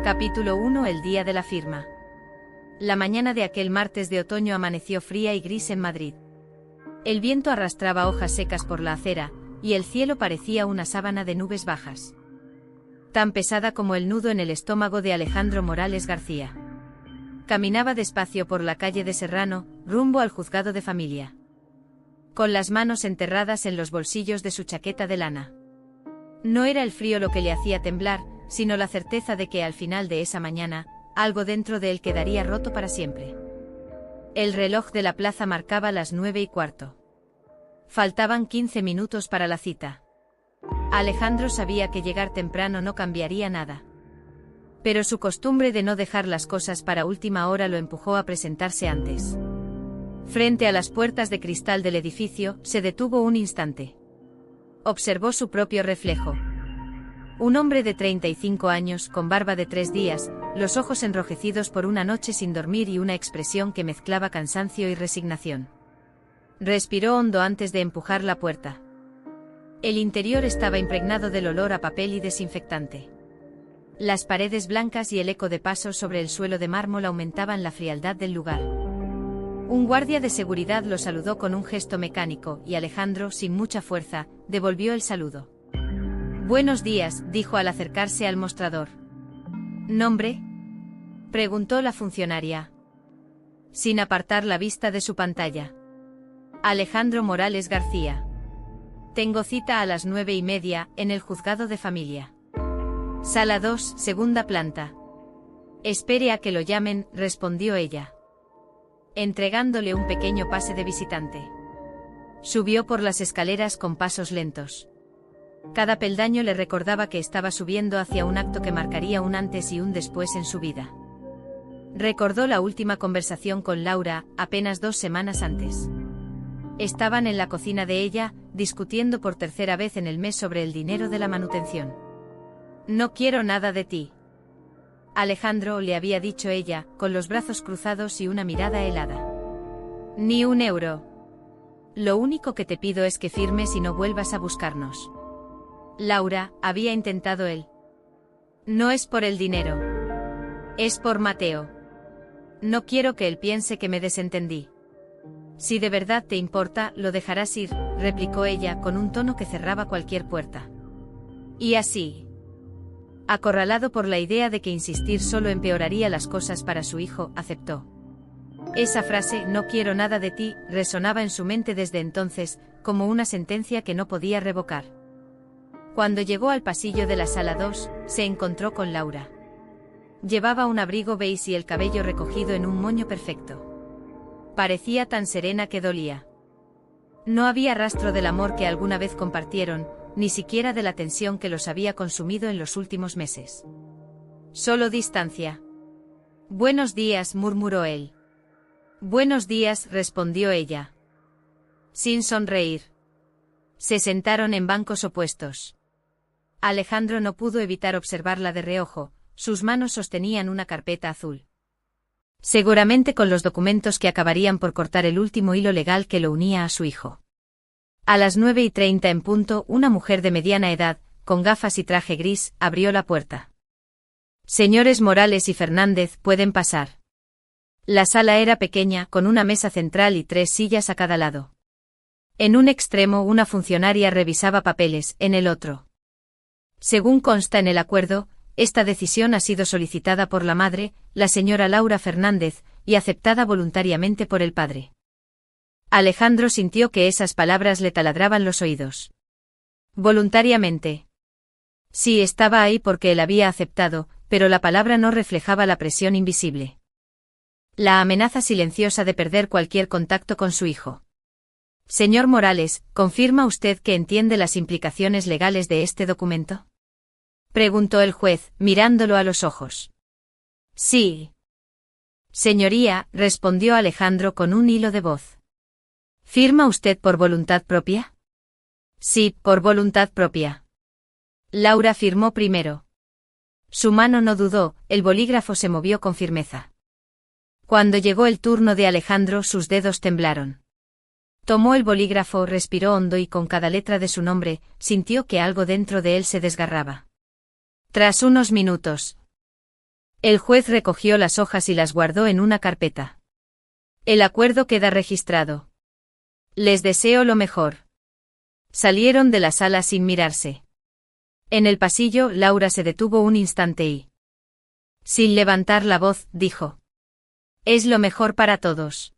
Capítulo 1. El día de la firma. La mañana de aquel martes de otoño amaneció fría y gris en Madrid. El viento arrastraba hojas secas por la acera, y el cielo parecía una sábana de nubes bajas. Tan pesada como el nudo en el estómago de Alejandro Morales García. Caminaba despacio por la calle de Serrano, rumbo al juzgado de familia. Con las manos enterradas en los bolsillos de su chaqueta de lana. No era el frío lo que le hacía temblar, sino la certeza de que al final de esa mañana, algo dentro de él quedaría roto para siempre. El reloj de la plaza marcaba las 9:15. Faltaban 15 minutos para la cita. Alejandro sabía que llegar temprano no cambiaría nada. Pero su costumbre de no dejar las cosas para última hora lo empujó a presentarse antes. Frente a las puertas de cristal del edificio, se detuvo un instante. Observó su propio reflejo. Un hombre de 35 años, con barba de 3 días, los ojos enrojecidos por una noche sin dormir y una expresión que mezclaba cansancio y resignación. Respiró hondo antes de empujar la puerta. El interior estaba impregnado del olor a papel y desinfectante. Las paredes blancas y el eco de pasos sobre el suelo de mármol aumentaban la frialdad del lugar. Un guardia de seguridad lo saludó con un gesto mecánico, y Alejandro, sin mucha fuerza, devolvió el saludo. «Buenos días», dijo al acercarse al mostrador. «¿Nombre?», preguntó la funcionaria, sin apartar la vista de su pantalla. «Alejandro Morales García. Tengo cita a las 9:30, en el juzgado de familia. Sala 2, segunda planta». «Espere a que lo llamen», respondió ella, entregándole un pequeño pase de visitante. Subió por las escaleras con pasos lentos. Cada peldaño le recordaba que estaba subiendo hacia un acto que marcaría un antes y un después en su vida. Recordó la última conversación con Laura, apenas 2 semanas antes. Estaban en la cocina de ella, discutiendo por tercera vez en el mes sobre el dinero de la manutención. «No quiero nada de ti», Alejandro, le había dicho ella, con los brazos cruzados y una mirada helada. «Ni un euro. Lo único que te pido es que firmes y no vuelvas a buscarnos». «Laura», había intentado él. «No es por el dinero. Es por Mateo. No quiero que él piense que me desentendí». «Si de verdad te importa, lo dejarás ir», replicó ella con un tono que cerraba cualquier puerta. Y así, acorralado por la idea de que insistir solo empeoraría las cosas para su hijo, aceptó. Esa frase, «no quiero nada de ti», resonaba en su mente desde entonces, como una sentencia que no podía revocar. Cuando llegó al pasillo de la sala 2, se encontró con Laura. Llevaba un abrigo beige y el cabello recogido en un moño perfecto. Parecía tan serena que dolía. No había rastro del amor que alguna vez compartieron, ni siquiera de la tensión que los había consumido en los últimos meses. Solo distancia. «Buenos días», murmuró él. «Buenos días», respondió ella, sin sonreír. Se sentaron en bancos opuestos. Alejandro no pudo evitar observarla de reojo, sus manos sostenían una carpeta azul. Seguramente con los documentos que acabarían por cortar el último hilo legal que lo unía a su hijo. A las 9:30 en punto, una mujer de mediana edad, con gafas y traje gris, abrió la puerta. «Señores Morales y Fernández, pueden pasar». La sala era pequeña, con una mesa central y 3 sillas a cada lado. En un extremo una funcionaria revisaba papeles, en el otro. Según consta en el acuerdo, esta decisión ha sido solicitada por la madre, la señora Laura Fernández, y aceptada voluntariamente por el padre. Alejandro sintió que esas palabras le taladraban los oídos. «Voluntariamente». Sí, estaba ahí porque él había aceptado, pero la palabra no reflejaba la presión invisible. La amenaza silenciosa de perder cualquier contacto con su hijo. «Señor Morales, ¿confirma usted que entiende las implicaciones legales de este documento?», preguntó el juez, mirándolo a los ojos. «Sí. Señoría», respondió Alejandro con un hilo de voz. «¿Firma usted por voluntad propia?». «Sí, por voluntad propia». Laura firmó primero. Su mano no dudó, el bolígrafo se movió con firmeza. Cuando llegó el turno de Alejandro, sus dedos temblaron. Tomó el bolígrafo, respiró hondo y con cada letra de su nombre, sintió que algo dentro de él se desgarraba. Tras unos minutos, El juez recogió las hojas y las guardó en una carpeta. El acuerdo queda registrado. Les deseo lo mejor. Salieron de la sala sin mirarse. En el pasillo, Laura se detuvo un instante y, sin levantar la voz, dijo: «Es lo mejor para todos».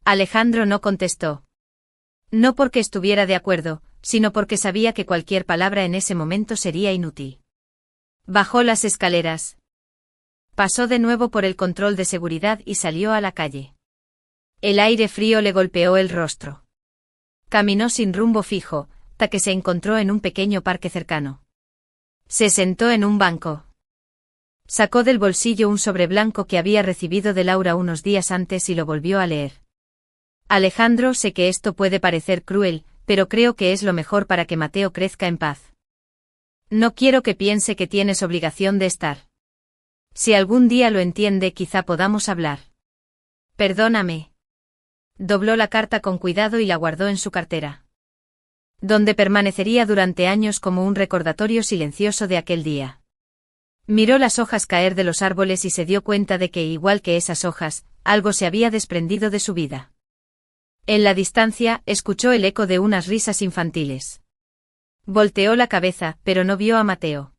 Alejandro no contestó. No porque estuviera de acuerdo, sino porque sabía que cualquier palabra en ese momento sería inútil. Bajó las escaleras. Pasó de nuevo por el control de seguridad y salió a la calle. El aire frío le golpeó el rostro. Caminó sin rumbo fijo, hasta que se encontró en un pequeño parque cercano. Se sentó en un banco. Sacó del bolsillo un sobre blanco que había recibido de Laura unos días antes y lo volvió a leer. Alejandro, sé que esto puede parecer cruel, pero creo que es lo mejor para que Mateo crezca en paz. No quiero que piense que tienes obligación de estar. Si algún día lo entiende, quizá podamos hablar. Perdóname. Dobló la carta con cuidado y la guardó en su cartera, donde permanecería durante años como un recordatorio silencioso de aquel día. Miró las hojas caer de los árboles y se dio cuenta de que, igual que esas hojas, algo se había desprendido de su vida. En la distancia, escuchó el eco de unas risas infantiles. Volteó la cabeza, pero no vio a Mateo.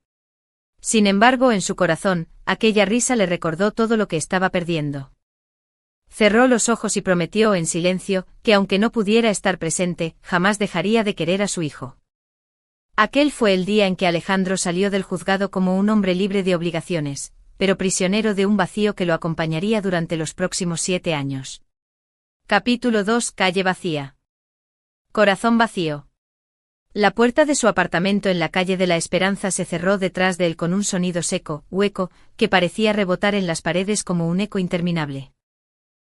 Sin embargo, en su corazón, aquella risa le recordó todo lo que estaba perdiendo. Cerró los ojos y prometió en silencio que, aunque no pudiera estar presente, jamás dejaría de querer a su hijo. Aquel fue el día en que Alejandro salió del juzgado como un hombre libre de obligaciones, pero prisionero de un vacío que lo acompañaría durante los próximos 7 años. Capítulo 2. Calle vacía. Corazón vacío. La puerta de su apartamento en la calle de la Esperanza se cerró detrás de él con un sonido seco, hueco, que parecía rebotar en las paredes como un eco interminable.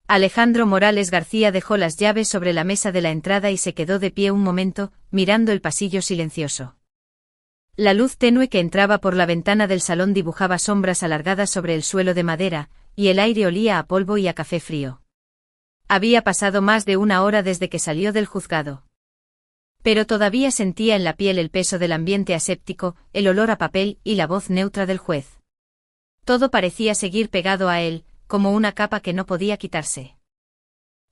Alejandro Morales García dejó las llaves sobre la mesa de la entrada y se quedó de pie un momento, mirando el pasillo silencioso. La luz tenue que entraba por la ventana del salón dibujaba sombras alargadas sobre el suelo de madera, y el aire olía a polvo y a café frío. Había pasado más de 1 hora desde que salió del juzgado. Pero todavía sentía en la piel el peso del ambiente aséptico, el olor a papel y la voz neutra del juez. Todo parecía seguir pegado a él, como una capa que no podía quitarse.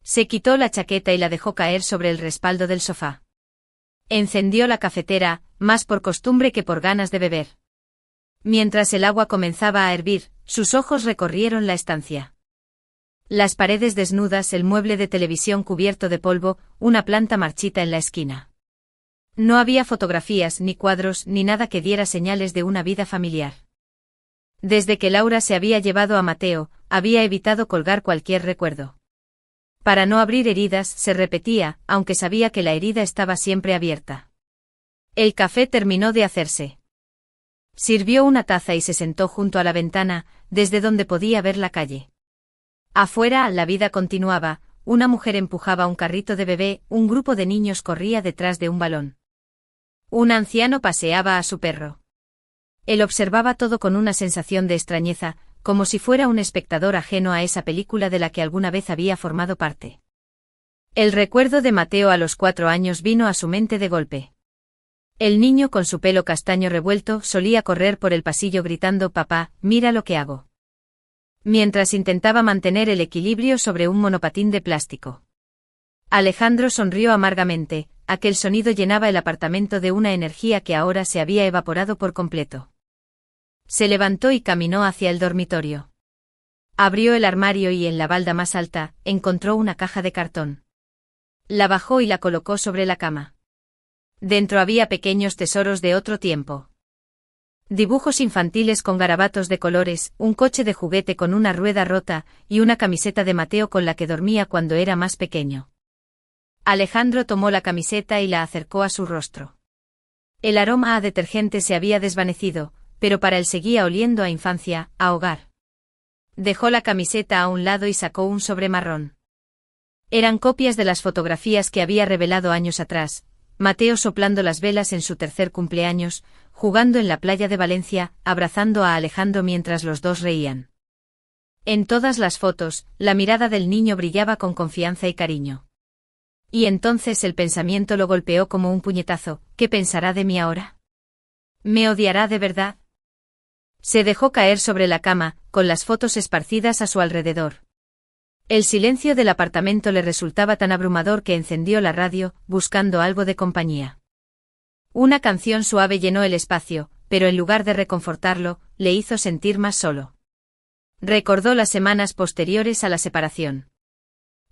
Se quitó la chaqueta y la dejó caer sobre el respaldo del sofá. Encendió la cafetera, más por costumbre que por ganas de beber. Mientras el agua comenzaba a hervir, sus ojos recorrieron la estancia. Las paredes desnudas, el mueble de televisión cubierto de polvo, una planta marchita en la esquina. No había fotografías, ni cuadros, ni nada que diera señales de una vida familiar. Desde que Laura se había llevado a Mateo, había evitado colgar cualquier recuerdo. Para no abrir heridas, se repetía, aunque sabía que la herida estaba siempre abierta. El café terminó de hacerse. Sirvió una taza y se sentó junto a la ventana, desde donde podía ver la calle. Afuera, la vida continuaba, una mujer empujaba un carrito de bebé, un grupo de niños corría detrás de un balón. Un anciano paseaba a su perro. Él observaba todo con una sensación de extrañeza, como si fuera un espectador ajeno a esa película de la que alguna vez había formado parte. El recuerdo de Mateo a los 4 años vino a su mente de golpe. El niño con su pelo castaño revuelto solía correr por el pasillo gritando: «Papá, mira lo que hago», mientras intentaba mantener el equilibrio sobre un monopatín de plástico. Alejandro sonrió amargamente, aquel sonido llenaba el apartamento de una energía que ahora se había evaporado por completo. Se levantó y caminó hacia el dormitorio. Abrió el armario y en la balda más alta, encontró una caja de cartón. La bajó y la colocó sobre la cama. Dentro había pequeños tesoros de otro tiempo. Dibujos infantiles con garabatos de colores, un coche de juguete con una rueda rota, y una camiseta de Mateo con la que dormía cuando era más pequeño. Alejandro tomó la camiseta y la acercó a su rostro. El aroma a detergente se había desvanecido, pero para él seguía oliendo a infancia, a hogar. Dejó la camiseta a un lado y sacó un sobre marrón. Eran copias de las fotografías que había revelado años atrás, Mateo soplando las velas en su 3er cumpleaños, jugando en la playa de Valencia, abrazando a Alejandro mientras los dos reían. En todas las fotos, la mirada del niño brillaba con confianza y cariño. Y entonces el pensamiento lo golpeó como un puñetazo: ¿qué pensará de mí ahora? ¿Me odiará de verdad? Se dejó caer sobre la cama, con las fotos esparcidas a su alrededor. El silencio del apartamento le resultaba tan abrumador que encendió la radio, buscando algo de compañía. Una canción suave llenó el espacio, pero en lugar de reconfortarlo, le hizo sentir más solo. Recordó las semanas posteriores a la separación.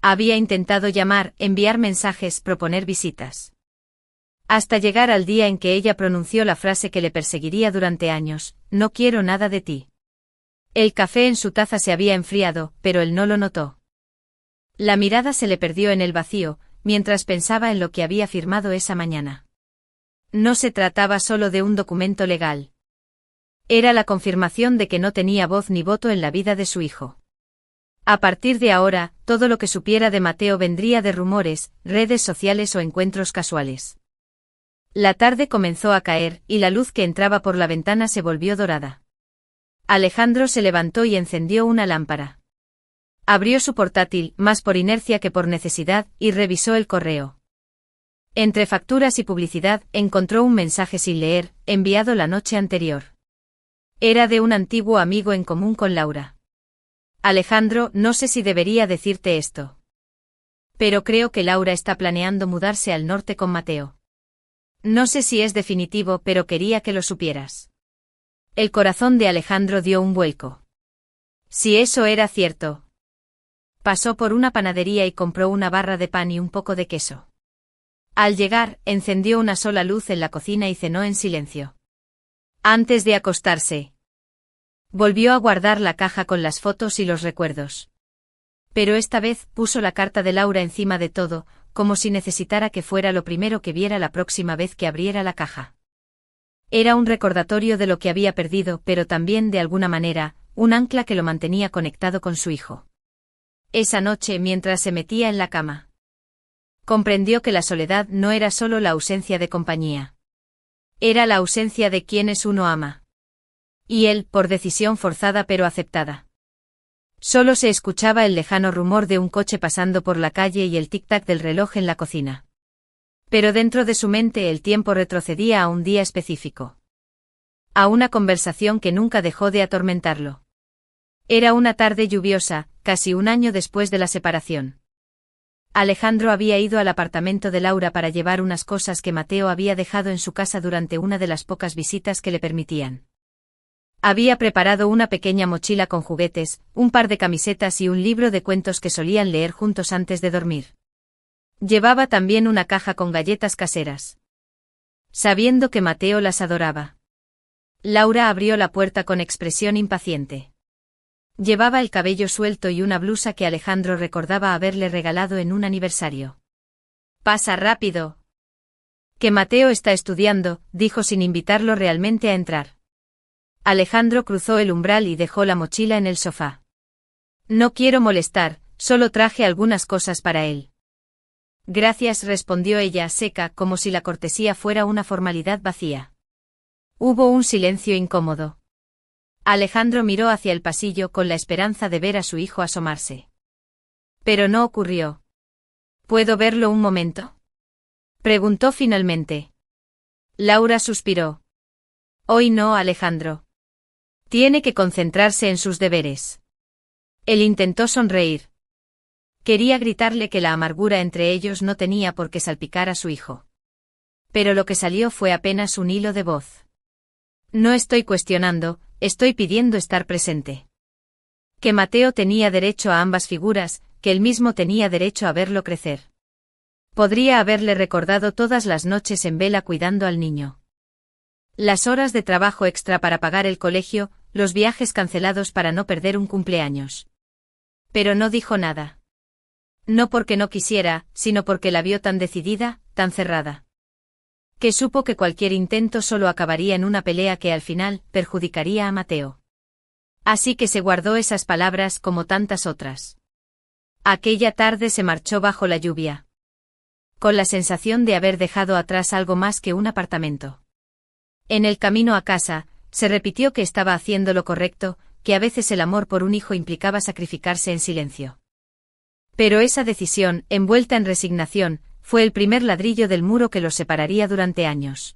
Había intentado llamar, enviar mensajes, proponer visitas. Hasta llegar al día en que ella pronunció la frase que le perseguiría durante años: no quiero nada de ti. El café en su taza se había enfriado, pero él no lo notó. La mirada se le perdió en el vacío, mientras pensaba en lo que había firmado esa mañana. No se trataba solo de un documento legal. Era la confirmación de que no tenía voz ni voto en la vida de su hijo. A partir de ahora, todo lo que supiera de Mateo vendría de rumores, redes sociales o encuentros casuales. La tarde comenzó a caer, y la luz que entraba por la ventana se volvió dorada. Alejandro se levantó y encendió una lámpara. Abrió su portátil, más por inercia que por necesidad, y revisó el correo. Entre facturas y publicidad, encontró un mensaje sin leer, enviado la noche anterior. Era de un antiguo amigo en común con Laura. Alejandro, no sé si debería decirte esto. Pero creo que Laura está planeando mudarse al norte con Mateo. No sé si es definitivo, pero quería que lo supieras. El corazón de Alejandro dio un vuelco. Si eso era cierto. Pasó por una panadería y compró una barra de pan y un poco de queso. Al llegar, encendió una sola luz en la cocina y cenó en silencio. Antes de acostarse, volvió a guardar la caja con las fotos y los recuerdos. Pero esta vez puso la carta de Laura encima de todo, como si necesitara que fuera lo primero que viera la próxima vez que abriera la caja. Era un recordatorio de lo que había perdido, pero también, de alguna manera, un ancla que lo mantenía conectado con su hijo. Esa noche, mientras se metía en la cama, comprendió que la soledad no era solo la ausencia de compañía. Era la ausencia de quienes uno ama. Y él, por decisión forzada pero aceptada. Solo se escuchaba el lejano rumor de un coche pasando por la calle y el tic-tac del reloj en la cocina. Pero dentro de su mente el tiempo retrocedía a un día específico. A una conversación que nunca dejó de atormentarlo. Era una tarde lluviosa, casi un año después de la separación. Alejandro había ido al apartamento de Laura para llevar unas cosas que Mateo había dejado en su casa durante una de las pocas visitas que le permitían. Había preparado una pequeña mochila con juguetes, un par de camisetas y un libro de cuentos que solían leer juntos antes de dormir. Llevaba también una caja con galletas caseras. Sabiendo que Mateo las adoraba. Laura abrió la puerta con expresión impaciente. Llevaba el cabello suelto y una blusa que Alejandro recordaba haberle regalado en un aniversario. «Pasa rápido». «Que Mateo está estudiando», dijo sin invitarlo realmente a entrar. Alejandro cruzó el umbral y dejó la mochila en el sofá. «No quiero molestar, solo traje algunas cosas para él». «Gracias», respondió ella seca, como si la cortesía fuera una formalidad vacía. Hubo un silencio incómodo. Alejandro miró hacia el pasillo con la esperanza de ver a su hijo asomarse. Pero no ocurrió. ¿Puedo verlo un momento?, preguntó finalmente. Laura suspiró. Hoy no, Alejandro. Tiene que concentrarse en sus deberes. Él intentó sonreír. Quería gritarle que la amargura entre ellos no tenía por qué salpicar a su hijo. Pero lo que salió fue apenas un hilo de voz. No estoy cuestionando, estoy pidiendo estar presente. Que Mateo tenía derecho a ambas figuras, que él mismo tenía derecho a verlo crecer. Podría haberle recordado todas las noches en vela cuidando al niño. Las horas de trabajo extra para pagar el colegio, los viajes cancelados para no perder un cumpleaños. Pero no dijo nada. No porque no quisiera, sino porque la vio tan decidida, tan cerrada. Que supo que cualquier intento solo acabaría en una pelea que al final perjudicaría a Mateo. Así que se guardó esas palabras como tantas otras. Aquella tarde se marchó bajo la lluvia. Con la sensación de haber dejado atrás algo más que un apartamento. En el camino a casa, se repitió que estaba haciendo lo correcto, que a veces el amor por un hijo implicaba sacrificarse en silencio. Pero esa decisión, envuelta en resignación, fue el primer ladrillo del muro que los separaría durante años.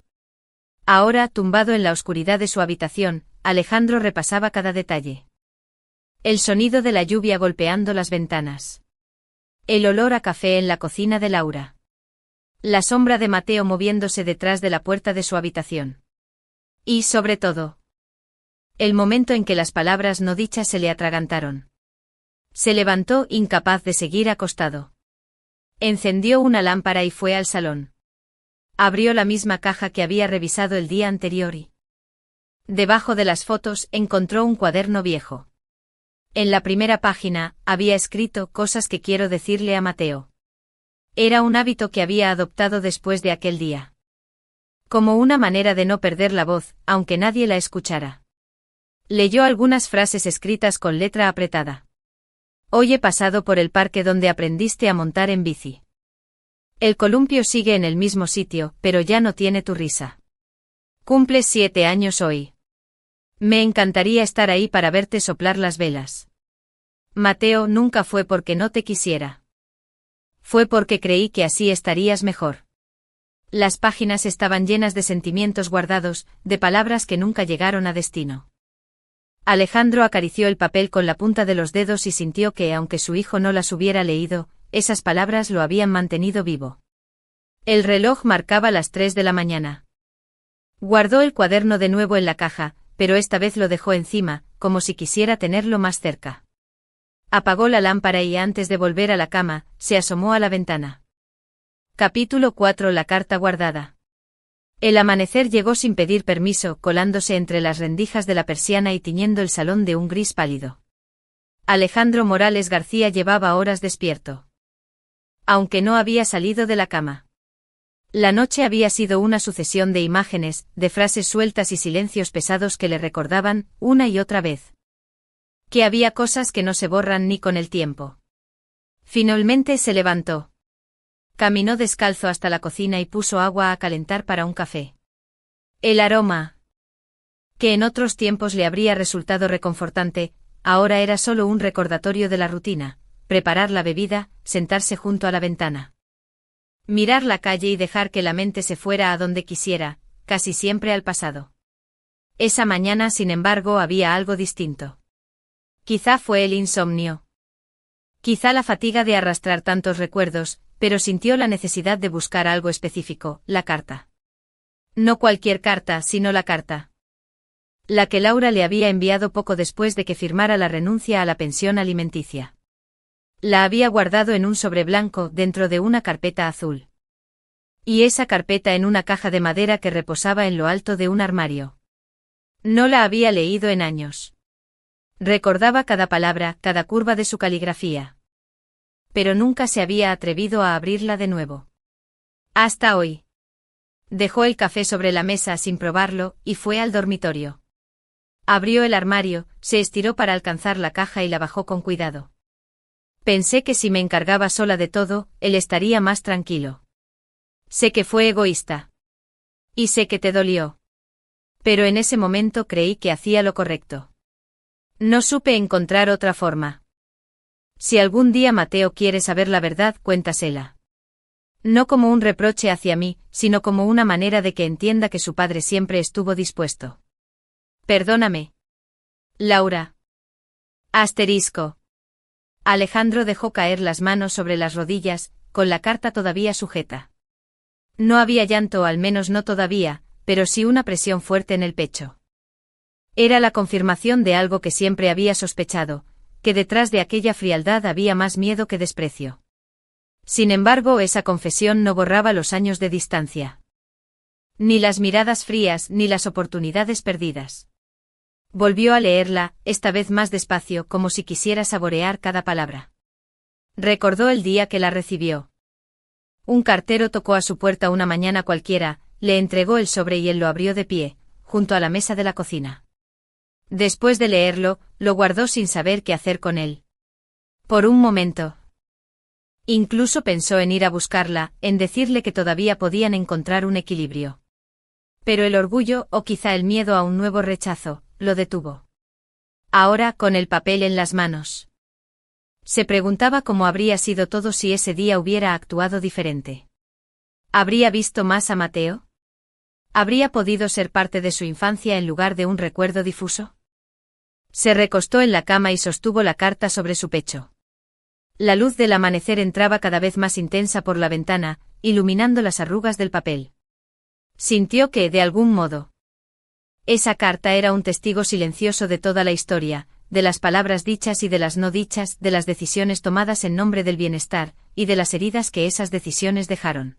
Ahora, tumbado en la oscuridad de su habitación, Alejandro repasaba cada detalle. El sonido de la lluvia golpeando las ventanas. El olor a café en la cocina de Laura. La sombra de Mateo moviéndose detrás de la puerta de su habitación. Y, sobre todo, el momento en que las palabras no dichas se le atragantaron. Se levantó, incapaz de seguir acostado. Encendió una lámpara y fue al salón. Abrió la misma caja que había revisado el día anterior y, debajo de las fotos, encontró un cuaderno viejo. En la primera página, había escrito cosas que quiero decirle a Mateo. Era un hábito que había adoptado después de aquel día. Como una manera de no perder la voz, aunque nadie la escuchara. Leyó algunas frases escritas con letra apretada. Hoy he pasado por el parque donde aprendiste a montar en bici. El columpio sigue en el mismo sitio, pero ya no tiene tu risa. Cumples 7 años hoy. Me encantaría estar ahí para verte soplar las velas. Mateo, nunca fue porque no te quisiera. Fue porque creí que así estarías mejor. Las páginas estaban llenas de sentimientos guardados, de palabras que nunca llegaron a destino. Alejandro acarició el papel con la punta de los dedos y sintió que, aunque su hijo no las hubiera leído, esas palabras lo habían mantenido vivo. El reloj marcaba las 3 de la mañana. Guardó el cuaderno de nuevo en la caja, pero esta vez lo dejó encima, como si quisiera tenerlo más cerca. Apagó la lámpara y antes de volver a la cama, se asomó a la ventana. Capítulo 4. La carta guardada. El amanecer llegó sin pedir permiso, colándose entre las rendijas de la persiana y tiñendo el salón de un gris pálido. Alejandro Morales García llevaba horas despierto. Aunque no había salido de la cama. La noche había sido una sucesión de imágenes, de frases sueltas y silencios pesados que le recordaban, una y otra vez, que había cosas que no se borran ni con el tiempo. Finalmente se levantó. Caminó descalzo hasta la cocina y puso agua a calentar para un café. El aroma, que en otros tiempos le habría resultado reconfortante, ahora era solo un recordatorio de la rutina: preparar la bebida, sentarse junto a la ventana, mirar la calle y dejar que la mente se fuera a donde quisiera, casi siempre al pasado. Esa mañana, sin embargo, había algo distinto. Quizá fue el insomnio. Quizá la fatiga de arrastrar tantos recuerdos, pero sintió la necesidad de buscar algo específico: la carta. No cualquier carta, sino la carta. La que Laura le había enviado poco después de que firmara la renuncia a la pensión alimenticia. La había guardado en un sobre blanco dentro de una carpeta azul. Y esa carpeta en una caja de madera que reposaba en lo alto de un armario. No la había leído en años. Recordaba cada palabra, cada curva de su caligrafía. Pero nunca se había atrevido a abrirla de nuevo. Hasta hoy. Dejó el café sobre la mesa sin probarlo, y fue al dormitorio. Abrió el armario, se estiró para alcanzar la caja y la bajó con cuidado. Pensé que si me encargaba sola de todo, él estaría más tranquilo. Sé que fue egoísta. Y sé que te dolió. Pero en ese momento creí que hacía lo correcto. No supe encontrar otra forma. Si algún día Mateo quiere saber la verdad, cuéntasela. No como un reproche hacia mí, sino como una manera de que entienda que su padre siempre estuvo dispuesto. Perdóname, Laura. Asterisco. Alejandro dejó caer las manos sobre las rodillas, con la carta todavía sujeta. No había llanto, al menos no todavía, pero sí una presión fuerte en el pecho. Era la confirmación de algo que siempre había sospechado, que detrás de aquella frialdad había más miedo que desprecio. Sin embargo, esa confesión no borraba los años de distancia. Ni las miradas frías, ni las oportunidades perdidas. Volvió a leerla, esta vez más despacio, como si quisiera saborear cada palabra. Recordó el día que la recibió. Un cartero tocó a su puerta una mañana cualquiera, le entregó el sobre y él lo abrió de pie, junto a la mesa de la cocina. Después de leerlo, lo guardó sin saber qué hacer con él. Por un momento. Incluso pensó en ir a buscarla, en decirle que todavía podían encontrar un equilibrio. Pero el orgullo, o quizá el miedo a un nuevo rechazo, lo detuvo. Ahora, con el papel en las manos, se preguntaba cómo habría sido todo si ese día hubiera actuado diferente. ¿Habría visto más a Mateo? ¿Habría podido ser parte de su infancia en lugar de un recuerdo difuso? Se recostó en la cama y sostuvo la carta sobre su pecho. La luz del amanecer entraba cada vez más intensa por la ventana, iluminando las arrugas del papel. Sintió que, de algún modo, esa carta era un testigo silencioso de toda la historia, de las palabras dichas y de las no dichas, de las decisiones tomadas en nombre del bienestar, y de las heridas que esas decisiones dejaron.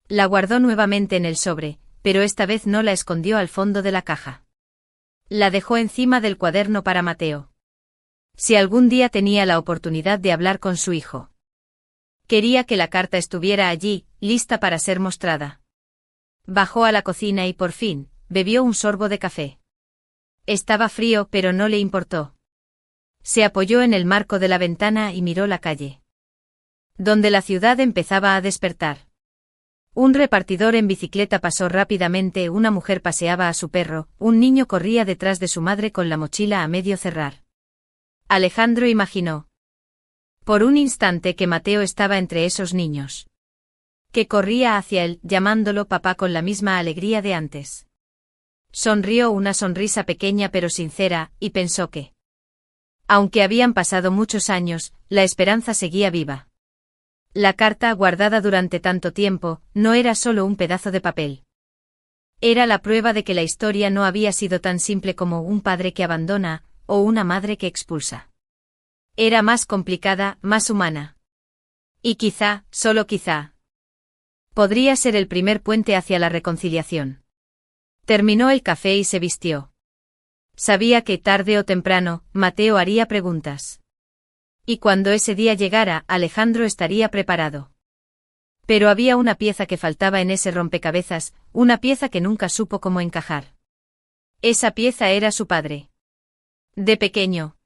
La guardó nuevamente en el sobre, pero esta vez no la escondió al fondo de la caja. La dejó encima del cuaderno para Mateo. Si algún día tenía la oportunidad de hablar con su hijo. Quería que la carta estuviera allí, lista para ser mostrada. Bajó a la cocina y por fin, bebió un sorbo de café. Estaba frío, pero no le importó. Se apoyó en el marco de la ventana y miró la calle, donde la ciudad empezaba a despertar. Un repartidor en bicicleta pasó rápidamente, una mujer paseaba a su perro, un niño corría detrás de su madre con la mochila a medio cerrar. Alejandro imaginó por un instante que Mateo estaba entre esos niños, que corría hacia él, llamándolo papá con la misma alegría de antes. Sonrió una sonrisa pequeña pero sincera, y pensó que, aunque habían pasado muchos años, la esperanza seguía viva. La carta, guardada durante tanto tiempo, no era solo un pedazo de papel. Era la prueba de que la historia no había sido tan simple como un padre que abandona, o una madre que expulsa. Era más complicada, más humana. Y quizá, solo quizá, podría ser el primer puente hacia la reconciliación. Terminó el café y se vistió. Sabía que tarde o temprano, Mateo haría preguntas. Y cuando ese día llegara, Alejandro estaría preparado. Pero había una pieza que faltaba en ese rompecabezas, una pieza que nunca supo cómo encajar. Esa pieza era su padre. De pequeño,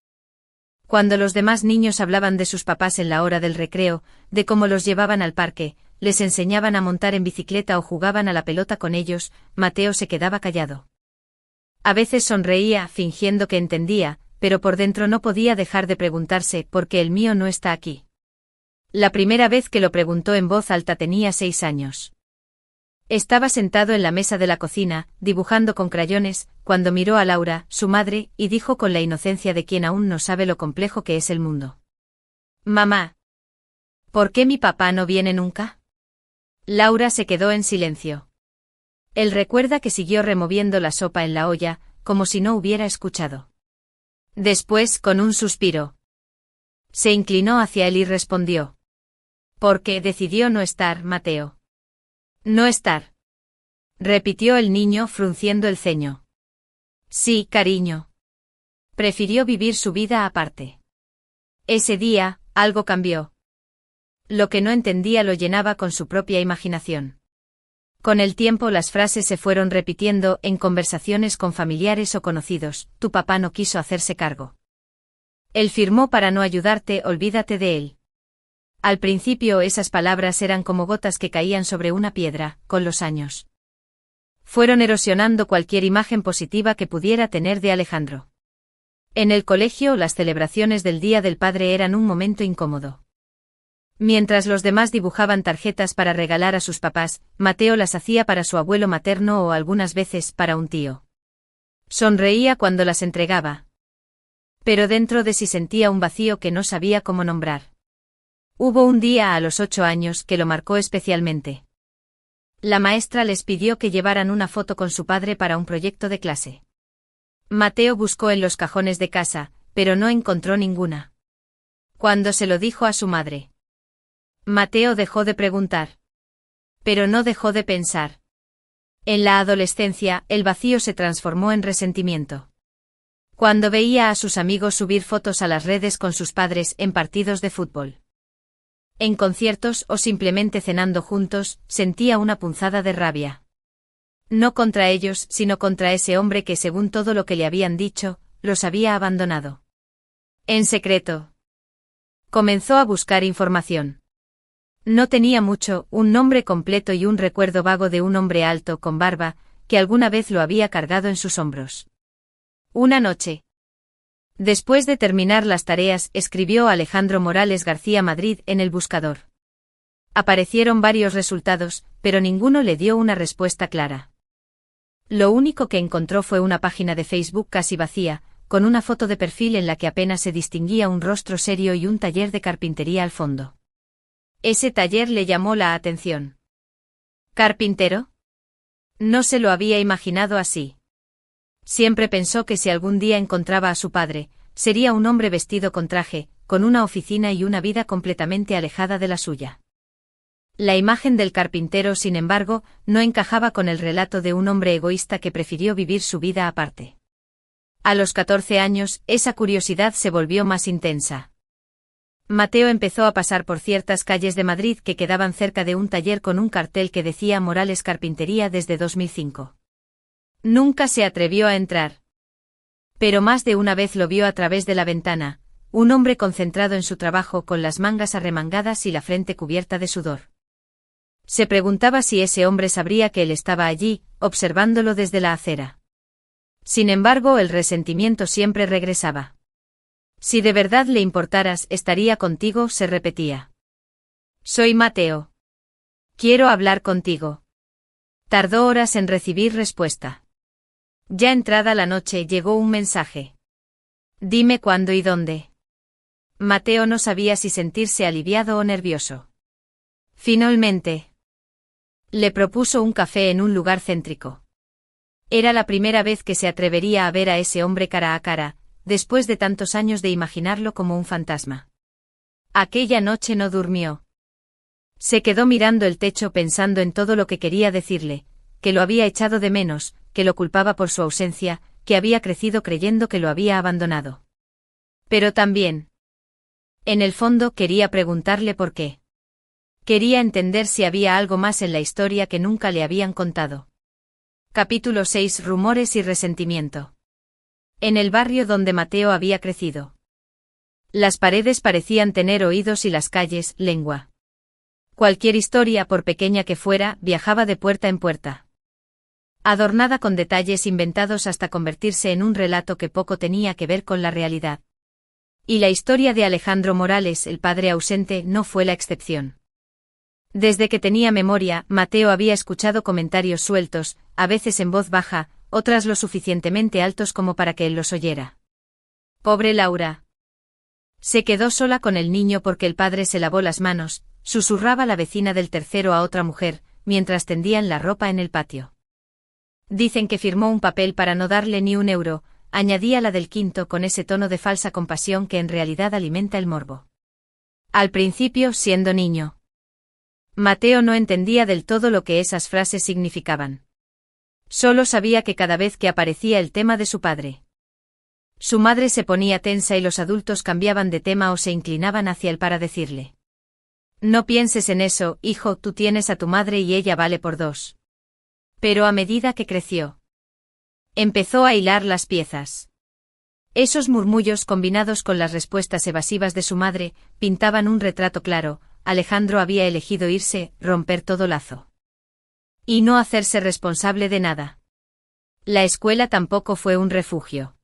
cuando los demás niños hablaban de sus papás en la hora del recreo, de cómo los llevaban al parque, les enseñaban a montar en bicicleta o jugaban a la pelota con ellos, Mateo se quedaba callado. A veces sonreía, fingiendo que entendía, pero por dentro no podía dejar de preguntarse ¿por qué el mío no está aquí? La primera vez que lo preguntó en voz alta tenía 6 años. Estaba sentado en la mesa de la cocina, dibujando con crayones, cuando miró a Laura, su madre, y dijo con la inocencia de quien aún no sabe lo complejo que es el mundo: «Mamá, ¿por qué mi papá no viene nunca?» Laura se quedó en silencio. Él recuerda que siguió removiendo la sopa en la olla, como si no hubiera escuchado. Después, con un suspiro, se inclinó hacia él y respondió: «Porque decidió no estar, Mateo». «No estar», repitió el niño frunciendo el ceño. «Sí, cariño. Prefirió vivir su vida aparte». Ese día, algo cambió. Lo que no entendía lo llenaba con su propia imaginación. Con el tiempo las frases se fueron repitiendo en conversaciones con familiares o conocidos: «Tu papá no quiso hacerse cargo. Él firmó para no ayudarte, olvídate de él». Al principio esas palabras eran como gotas que caían sobre una piedra, con los años fueron erosionando cualquier imagen positiva que pudiera tener de Alejandro. En el colegio las celebraciones del Día del Padre eran un momento incómodo. Mientras los demás dibujaban tarjetas para regalar a sus papás, Mateo las hacía para su abuelo materno o algunas veces para un tío. Sonreía cuando las entregaba, pero dentro de sí sentía un vacío que no sabía cómo nombrar. Hubo un día a los 8 años que lo marcó especialmente. La maestra les pidió que llevaran una foto con su padre para un proyecto de clase. Mateo buscó en los cajones de casa, pero no encontró ninguna. Cuando se lo dijo a su madre, Mateo dejó de preguntar. Pero no dejó de pensar. En la adolescencia, el vacío se transformó en resentimiento. Cuando veía a sus amigos subir fotos a las redes con sus padres en partidos de fútbol, en conciertos o simplemente cenando juntos, sentía una punzada de rabia. No contra ellos, sino contra ese hombre que, según todo lo que le habían dicho, los había abandonado. En secreto, comenzó a buscar información. No tenía mucho, un nombre completo y un recuerdo vago de un hombre alto con barba, que alguna vez lo había cargado en sus hombros. Una noche, después de terminar las tareas, escribió Alejandro Morales García Madrid en el buscador. Aparecieron varios resultados, pero ninguno le dio una respuesta clara. Lo único que encontró fue una página de Facebook casi vacía, con una foto de perfil en la que apenas se distinguía un rostro serio y un taller de carpintería al fondo. Ese taller le llamó la atención. ¿Carpintero? No se lo había imaginado así. Siempre pensó que si algún día encontraba a su padre, sería un hombre vestido con traje, con una oficina y una vida completamente alejada de la suya. La imagen del carpintero, sin embargo, no encajaba con el relato de un hombre egoísta que prefirió vivir su vida aparte. A los 14 años, esa curiosidad se volvió más intensa. Mateo empezó a pasar por ciertas calles de Madrid que quedaban cerca de un taller con un cartel que decía Morales Carpintería desde 2005. Nunca se atrevió a entrar. Pero más de una vez lo vio a través de la ventana, un hombre concentrado en su trabajo con las mangas arremangadas y la frente cubierta de sudor. Se preguntaba si ese hombre sabría que él estaba allí, observándolo desde la acera. Sin embargo, el resentimiento siempre regresaba. Si de verdad le importaras, estaría contigo, se repetía. Soy Mateo. Quiero hablar contigo. Tardó horas en recibir respuesta. Ya entrada la noche llegó un mensaje. Dime cuándo y dónde. Mateo no sabía si sentirse aliviado o nervioso. Finalmente, le propuso un café en un lugar céntrico. Era la primera vez que se atrevería a ver a ese hombre cara a cara, después de tantos años de imaginarlo como un fantasma. Aquella noche no durmió. Se quedó mirando el techo pensando en todo lo que quería decirle, que lo había echado de menos, que lo culpaba por su ausencia, que había crecido creyendo que lo había abandonado. Pero también, en el fondo, quería preguntarle por qué. Quería entender si había algo más en la historia que nunca le habían contado. Capítulo 6: Rumores y resentimiento. En el barrio donde Mateo había crecido. Las paredes parecían tener oídos y las calles, lengua. Cualquier historia, por pequeña que fuera, viajaba de puerta en puerta. Adornada con detalles inventados hasta convertirse en un relato que poco tenía que ver con la realidad. Y la historia de Alejandro Morales, el padre ausente, no fue la excepción. Desde que tenía memoria, Mateo había escuchado comentarios sueltos, a veces en voz baja, otras lo suficientemente altos como para que él los oyera. Pobre Laura. Se quedó sola con el niño porque el padre se lavó las manos, susurraba la vecina del tercero a otra mujer, mientras tendían la ropa en el patio. Dicen que firmó un papel para no darle ni un euro, añadía la del quinto con ese tono de falsa compasión que en realidad alimenta el morbo. Al principio, siendo niño, Mateo no entendía del todo lo que esas frases significaban. Solo sabía que cada vez que aparecía el tema de su padre, su madre se ponía tensa y los adultos cambiaban de tema o se inclinaban hacia él para decirle: no pienses en eso, hijo, tú tienes a tu madre y ella vale por dos. Pero a medida que creció, empezó a hilar las piezas. Esos murmullos combinados con las respuestas evasivas de su madre, pintaban un retrato claro. Alejandro había elegido irse, romper todo lazo. Y no hacerse responsable de nada. La escuela tampoco fue un refugio.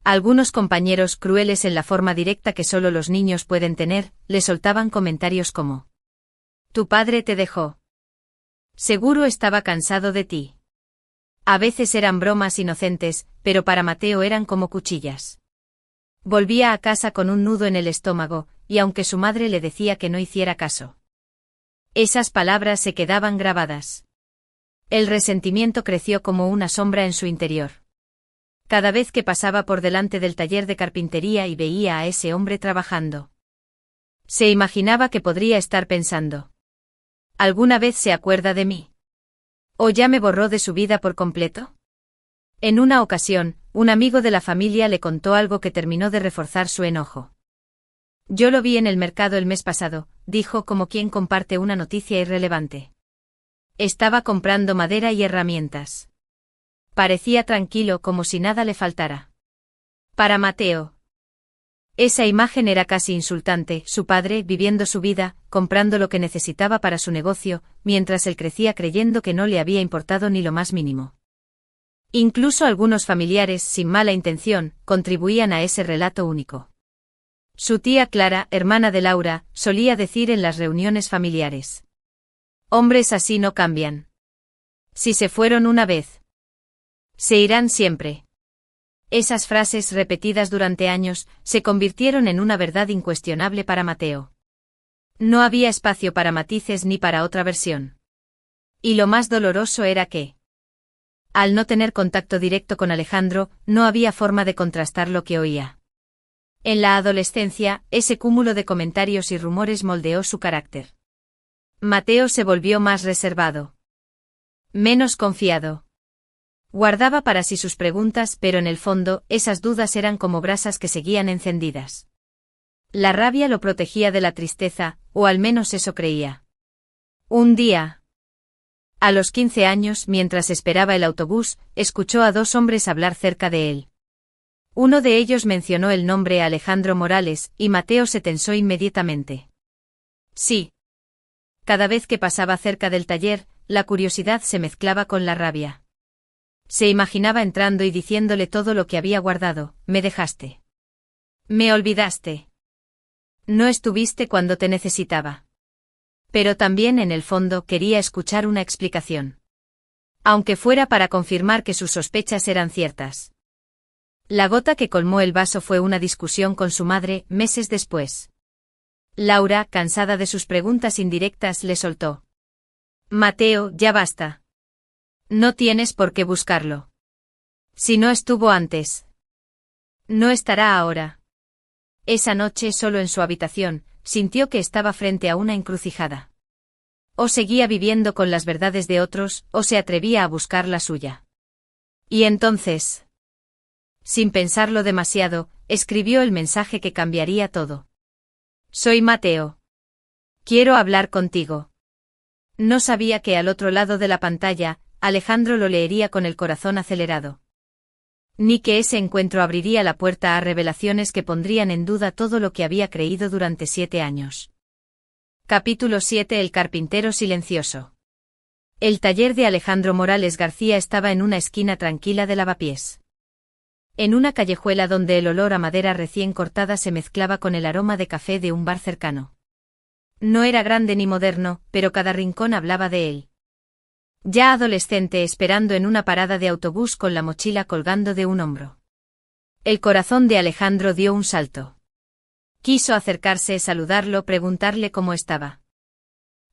Algunos compañeros, crueles en la forma directa que solo los niños pueden tener, le soltaban comentarios como: tu padre te dejó. Seguro estaba cansado de ti. A veces eran bromas inocentes, pero para Mateo eran como cuchillas. Volvía a casa con un nudo en el estómago, y aunque su madre le decía que no hiciera caso, esas palabras se quedaban grabadas. El resentimiento creció como una sombra en su interior. Cada vez que pasaba por delante del taller de carpintería y veía a ese hombre trabajando, se imaginaba que podría estar pensando: ¿alguna vez se acuerda de mí? ¿O ya me borró de su vida por completo? En una ocasión, un amigo de la familia le contó algo que terminó de reforzar su enojo. Yo lo vi en el mercado el mes pasado, dijo como quien comparte una noticia irrelevante. Estaba comprando madera y herramientas. Parecía tranquilo, como si nada le faltara. Para Mateo, esa imagen era casi insultante: su padre, viviendo su vida, comprando lo que necesitaba para su negocio, mientras él crecía creyendo que no le había importado ni lo más mínimo. Incluso algunos familiares, sin mala intención, contribuían a ese relato único. Su tía Clara, hermana de Laura, solía decir en las reuniones familiares: hombres así no cambian. Si se fueron una vez, Se irán siempre. Esas frases repetidas durante años se convirtieron en una verdad incuestionable para Mateo. No había espacio para matices ni para otra versión. Y lo más doloroso era que, al no tener contacto directo con Alejandro, no había forma de contrastar lo que oía. En la adolescencia, ese cúmulo de comentarios y rumores moldeó su carácter. Mateo se volvió más reservado. Menos confiado. Guardaba para sí sus preguntas, pero en el fondo, esas dudas eran como brasas que seguían encendidas. La rabia lo protegía de la tristeza, o al menos eso creía. Un día, a los 15 años, mientras esperaba el autobús, escuchó a dos hombres hablar cerca de él. Uno de ellos mencionó el nombre Alejandro Morales, y Mateo se tensó inmediatamente. Sí. Cada vez que pasaba cerca del taller, la curiosidad se mezclaba con la rabia. Se imaginaba entrando y diciéndole todo lo que había guardado: me dejaste. Me olvidaste. No estuviste cuando te necesitaba. Pero también en el fondo quería escuchar una explicación. Aunque fuera para confirmar que sus sospechas eran ciertas. La gota que colmó el vaso fue una discusión con su madre, meses después. Laura, cansada de sus preguntas indirectas, le soltó: Mateo, ya basta. No tienes por qué buscarlo. Si no estuvo antes, no estará ahora. Esa noche, solo en su habitación, sintió que estaba frente a una encrucijada. O seguía viviendo con las verdades de otros, o se atrevía a buscar la suya. Y entonces, sin pensarlo demasiado, escribió el mensaje que cambiaría todo. Soy Mateo. Quiero hablar contigo. No sabía que al otro lado de la pantalla, Alejandro lo leería con el corazón acelerado. Ni que ese encuentro abriría la puerta a revelaciones que pondrían en duda todo lo que había creído durante 7 años. Capítulo 7. El carpintero silencioso. El taller de Alejandro Morales García estaba en una esquina tranquila de Lavapiés. En una callejuela donde el olor a madera recién cortada se mezclaba con el aroma de café de un bar cercano. No era grande ni moderno, pero cada rincón hablaba de él. Ya adolescente, esperando en una parada de autobús con la mochila colgando de un hombro. El corazón de Alejandro dio un salto. Quiso acercarse, saludarlo, preguntarle cómo estaba.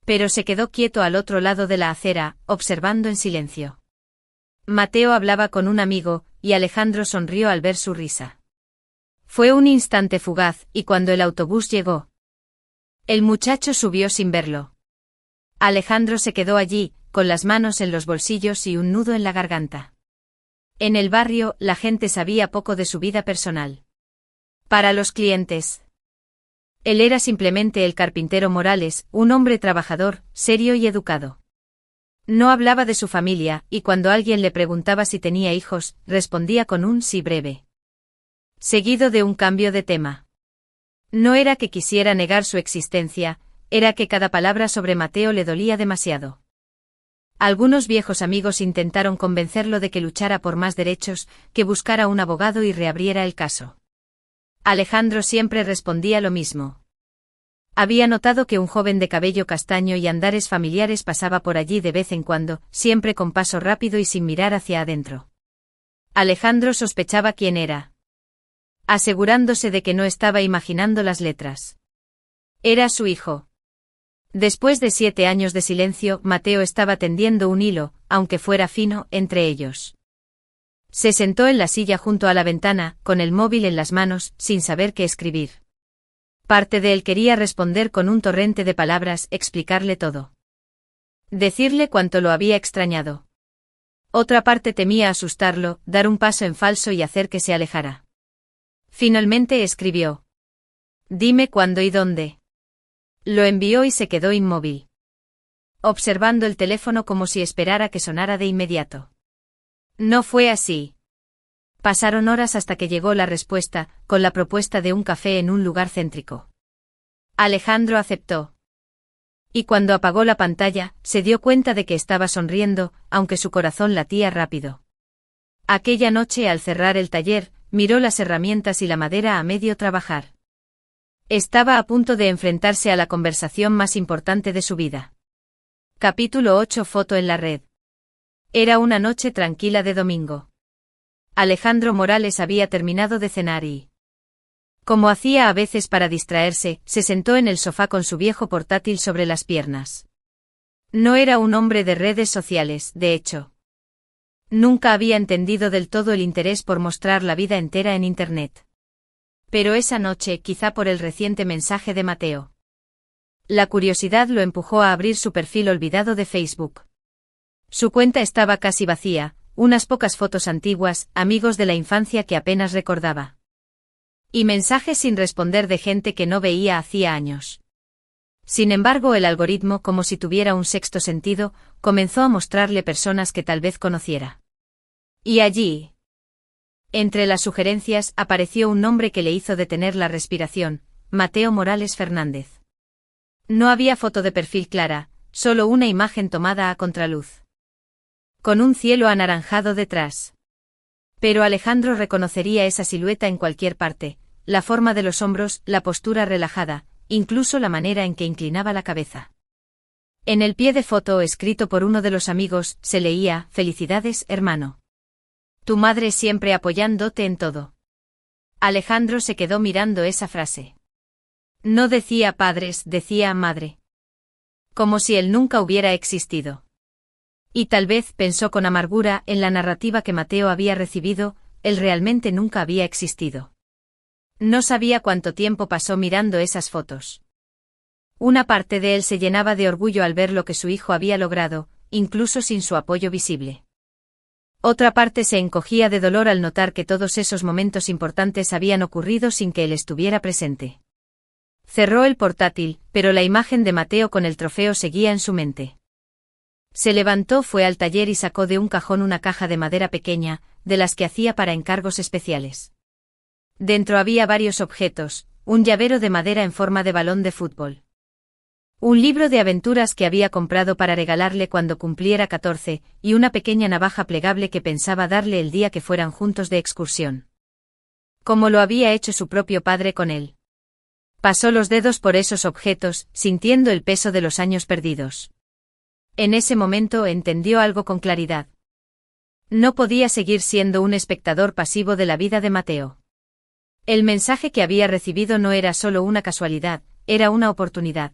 Pero se quedó quieto al otro lado de la acera, observando en silencio. Mateo hablaba con un amigo, y Alejandro sonrió al ver su risa. Fue un instante fugaz, y cuando el autobús llegó, el muchacho subió sin verlo. Alejandro se quedó allí, con las manos en los bolsillos y un nudo en la garganta. En el barrio, la gente sabía poco de su vida personal. Para los clientes, él era simplemente el carpintero Morales, un hombre trabajador, serio y educado. No hablaba de su familia, y cuando alguien le preguntaba si tenía hijos, respondía con un sí breve, seguido de un cambio de tema. No era que quisiera negar su existencia, era que cada palabra sobre Mateo le dolía demasiado. Algunos viejos amigos intentaron convencerlo de que luchara por más derechos, que buscara un abogado y reabriera el caso. Alejandro siempre respondía lo mismo. Había notado que un joven de cabello castaño y andares familiares pasaba por allí de vez en cuando, siempre con paso rápido y sin mirar hacia adentro. Alejandro sospechaba quién era, asegurándose de que no estaba imaginando las letras. Era su hijo. Después de 7 años de silencio, Mateo estaba tendiendo un hilo, aunque fuera fino, entre ellos. Se sentó en la silla junto a la ventana, con el móvil en las manos, sin saber qué escribir. Parte de él quería responder con un torrente de palabras, explicarle todo. Decirle cuánto lo había extrañado. Otra parte temía asustarlo, dar un paso en falso y hacer que se alejara. Finalmente escribió: Dime cuándo y dónde. Lo envió y se quedó inmóvil, observando el teléfono como si esperara que sonara de inmediato. No fue así. Pasaron horas hasta que llegó la respuesta, con la propuesta de un café en un lugar céntrico. Alejandro aceptó. Y cuando apagó la pantalla, se dio cuenta de que estaba sonriendo, aunque su corazón latía rápido. Aquella noche, al cerrar el taller, miró las herramientas y la madera a medio trabajar. Estaba a punto de enfrentarse a la conversación más importante de su vida. Capítulo 8. Foto en la red. Era una noche tranquila de domingo. Alejandro Morales había terminado de cenar y, como hacía a veces para distraerse, se sentó en el sofá con su viejo portátil sobre las piernas. No era un hombre de redes sociales, de hecho. Nunca había entendido del todo el interés por mostrar la vida entera en Internet. Pero esa noche, quizá por el reciente mensaje de Mateo, la curiosidad lo empujó a abrir su perfil olvidado de Facebook. Su cuenta estaba casi vacía, unas pocas fotos antiguas, amigos de la infancia que apenas recordaba. Y mensajes sin responder de gente que no veía hacía años. Sin embargo, el algoritmo, como si tuviera un sexto sentido, comenzó a mostrarle personas que tal vez conociera. Y allí, entre las sugerencias, apareció un nombre que le hizo detener la respiración: Mateo Morales Fernández. No había foto de perfil clara, solo una imagen tomada a contraluz, con un cielo anaranjado detrás. Pero Alejandro reconocería esa silueta en cualquier parte, la forma de los hombros, la postura relajada, incluso la manera en que inclinaba la cabeza. En el pie de foto, escrito por uno de los amigos, se leía: «Felicidades, hermano. Tu madre siempre apoyándote en todo». Alejandro se quedó mirando esa frase. No decía padres, decía madre. Como si él nunca hubiera existido. Y tal vez, pensó con amargura, en la narrativa que Mateo había recibido, él realmente nunca había existido. No sabía cuánto tiempo pasó mirando esas fotos. Una parte de él se llenaba de orgullo al ver lo que su hijo había logrado, incluso sin su apoyo visible. Otra parte se encogía de dolor al notar que todos esos momentos importantes habían ocurrido sin que él estuviera presente. Cerró el portátil, pero la imagen de Mateo con el trofeo seguía en su mente. Se levantó, fue al taller y sacó de un cajón una caja de madera pequeña, de las que hacía para encargos especiales. Dentro había varios objetos: un llavero de madera en forma de balón de fútbol, un libro de aventuras que había comprado para regalarle cuando cumpliera 14, y una pequeña navaja plegable que pensaba darle el día que fueran juntos de excursión. Como lo había hecho su propio padre con él. Pasó los dedos por esos objetos, sintiendo el peso de los años perdidos. En ese momento entendió algo con claridad. No podía seguir siendo un espectador pasivo de la vida de Mateo. El mensaje que había recibido no era solo una casualidad, era una oportunidad.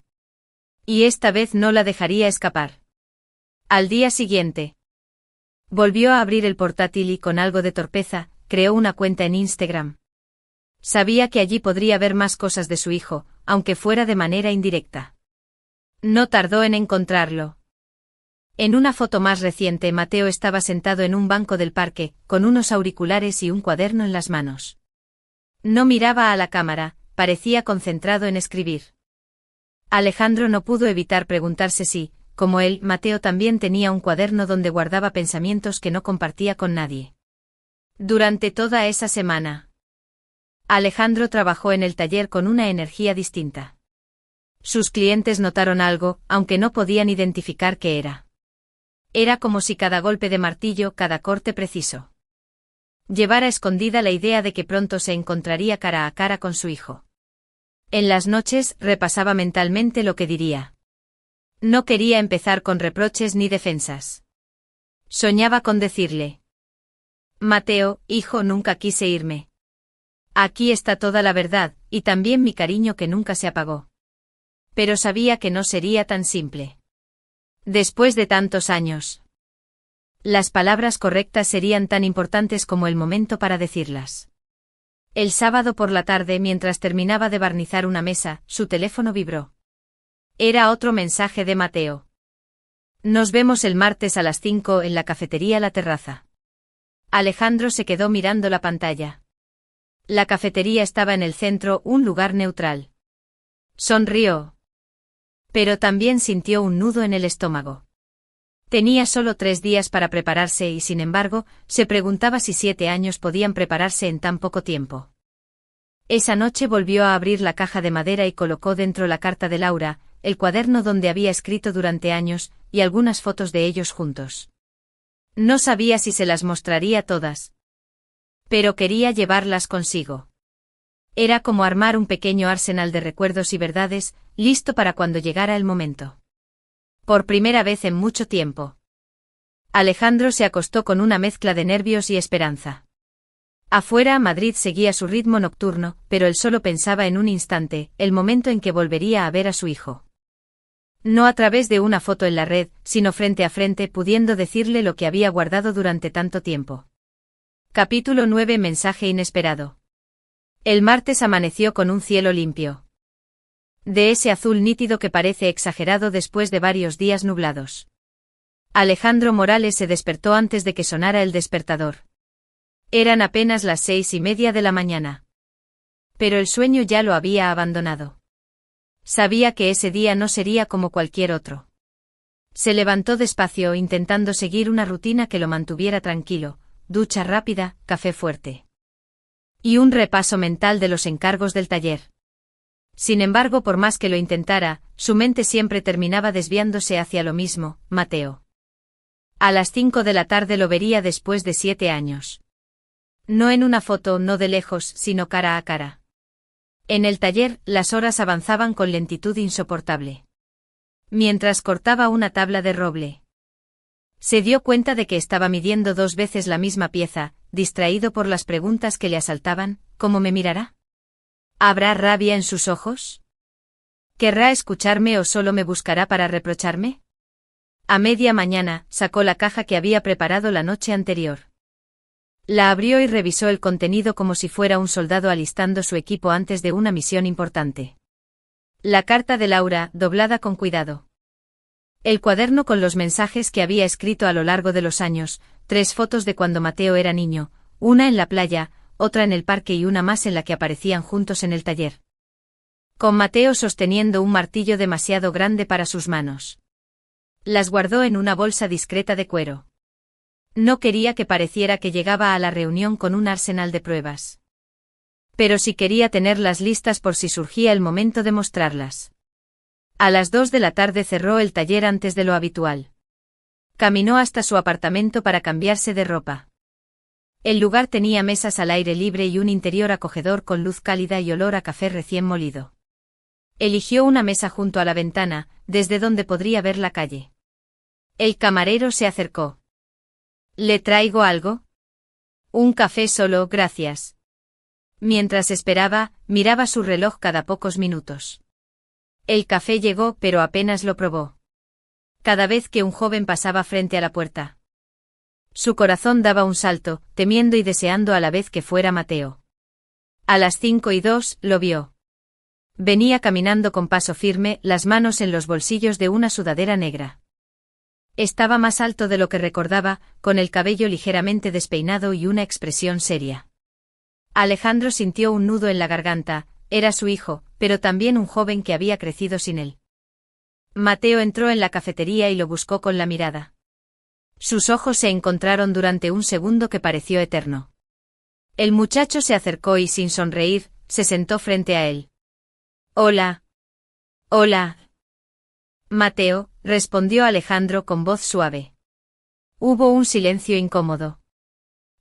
Y esta vez no la dejaría escapar. Al día siguiente, volvió a abrir el portátil y, con algo de torpeza, creó una cuenta en Instagram. Sabía que allí podría ver más cosas de su hijo, aunque fuera de manera indirecta. No tardó en encontrarlo. En una foto más reciente, Mateo estaba sentado en un banco del parque, con unos auriculares y un cuaderno en las manos. No miraba a la cámara, parecía concentrado en escribir. Alejandro no pudo evitar preguntarse si, como él, Mateo también tenía un cuaderno donde guardaba pensamientos que no compartía con nadie. Durante toda esa semana, Alejandro trabajó en el taller con una energía distinta. Sus clientes notaron algo, aunque no podían identificar qué era. Era como si cada golpe de martillo, cada corte preciso, llevara escondida la idea de que pronto se encontraría cara a cara con su hijo. En las noches, repasaba mentalmente lo que diría. No quería empezar con reproches ni defensas. Soñaba con decirle: Mateo, hijo, nunca quise irme. Aquí está toda la verdad, y también mi cariño que nunca se apagó. Pero sabía que no sería tan simple. Después de tantos años, las palabras correctas serían tan importantes como el momento para decirlas. El sábado por la tarde, mientras terminaba de barnizar una mesa, su teléfono vibró. Era otro mensaje de Mateo. Nos vemos el martes a las 5 en la cafetería La Terraza. Alejandro se quedó mirando la pantalla. La cafetería estaba en el centro, un lugar neutral. Sonrió. Pero también sintió un nudo en el estómago. Tenía solo 3 días para prepararse y, sin embargo, se preguntaba si 7 años podían prepararse en tan poco tiempo. Esa noche volvió a abrir la caja de madera y colocó dentro la carta de Laura, el cuaderno donde había escrito durante años, y algunas fotos de ellos juntos. No sabía si se las mostraría todas, pero quería llevarlas consigo. Era como armar un pequeño arsenal de recuerdos y verdades, listo para cuando llegara el momento. Por primera vez en mucho tiempo, Alejandro se acostó con una mezcla de nervios y esperanza. Afuera, Madrid seguía su ritmo nocturno, pero él solo pensaba en un instante, el momento en que volvería a ver a su hijo. No a través de una foto en la red, sino frente a frente, pudiendo decirle lo que había guardado durante tanto tiempo. Capítulo 9. Mensaje inesperado. El martes amaneció con un cielo limpio. De ese azul nítido que parece exagerado después de varios días nublados. Alejandro Morales se despertó antes de que sonara el despertador. Eran apenas las 6:30 de la mañana. Pero el sueño ya lo había abandonado. Sabía que ese día no sería como cualquier otro. Se levantó despacio intentando seguir una rutina que lo mantuviera tranquilo, ducha rápida, café fuerte. Y un repaso mental de los encargos del taller. Sin embargo, por más que lo intentara, su mente siempre terminaba desviándose hacia lo mismo, Mateo. A las 5 de la tarde lo vería después de 7 años. No en una foto, no de lejos, sino cara a cara. En el taller, las horas avanzaban con lentitud insoportable. Mientras cortaba una tabla de roble. Se dio cuenta de que estaba midiendo 2 veces la misma pieza, distraído por las preguntas que le asaltaban. ¿Cómo me mirará? ¿Habrá rabia en sus ojos? ¿Querrá escucharme o solo me buscará para reprocharme? A media mañana, sacó la caja que había preparado la noche anterior. La abrió y revisó el contenido como si fuera un soldado alistando su equipo antes de una misión importante. La carta de Laura, doblada con cuidado. El cuaderno con los mensajes que había escrito a lo largo de los años, 3 fotos de cuando Mateo era niño, una en la playa, otra en el parque y una más en la que aparecían juntos en el taller. Con Mateo sosteniendo un martillo demasiado grande para sus manos. Las guardó en una bolsa discreta de cuero. No quería que pareciera que llegaba a la reunión con un arsenal de pruebas. Pero sí quería tenerlas listas por si surgía el momento de mostrarlas. A las 2 de la tarde cerró el taller antes de lo habitual. Caminó hasta su apartamento para cambiarse de ropa. El lugar tenía mesas al aire libre y un interior acogedor con luz cálida y olor a café recién molido. Eligió una mesa junto a la ventana, desde donde podría ver la calle. El camarero se acercó. ¿Le traigo algo? Un café solo, gracias. Mientras esperaba, miraba su reloj cada pocos minutos. El café llegó, pero apenas lo probó. Cada vez que un joven pasaba frente a la puerta. Su corazón daba un salto, temiendo y deseando a la vez que fuera Mateo. A las 5:02, lo vio. Venía caminando con paso firme, las manos en los bolsillos de una sudadera negra. Estaba más alto de lo que recordaba, con el cabello ligeramente despeinado y una expresión seria. Alejandro sintió un nudo en la garganta, era su hijo, pero también un joven que había crecido sin él. Mateo entró en la cafetería y lo buscó con la mirada. Sus ojos se encontraron durante un segundo que pareció eterno. El muchacho se acercó y sin sonreír, se sentó frente a él. Hola. Hola. Mateo, respondió Alejandro con voz suave. Hubo un silencio incómodo.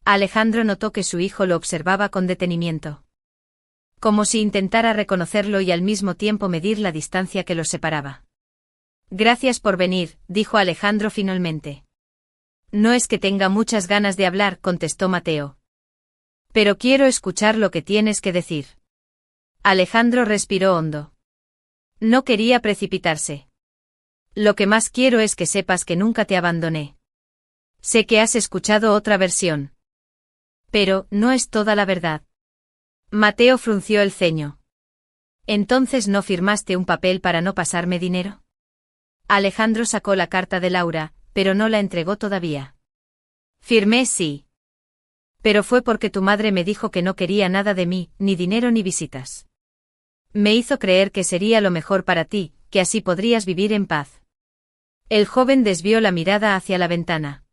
Alejandro notó que su hijo lo observaba con detenimiento. Como si intentara reconocerlo y al mismo tiempo medir la distancia que los separaba. Gracias por venir, dijo Alejandro finalmente. No es que tenga muchas ganas de hablar, contestó Mateo. Pero quiero escuchar lo que tienes que decir. Alejandro respiró hondo. No quería precipitarse. Lo que más quiero es que sepas que nunca te abandoné. Sé que has escuchado otra versión. Pero, no es toda la verdad. Mateo frunció el ceño. ¿Entonces no firmaste un papel para no pasarme dinero? Alejandro sacó la carta de Laura, pero no la entregó todavía. Firmé sí. Pero fue porque tu madre me dijo que no quería nada de mí, ni dinero ni visitas. Me hizo creer que sería lo mejor para ti, que así podrías vivir en paz. El joven desvió la mirada hacia la ventana.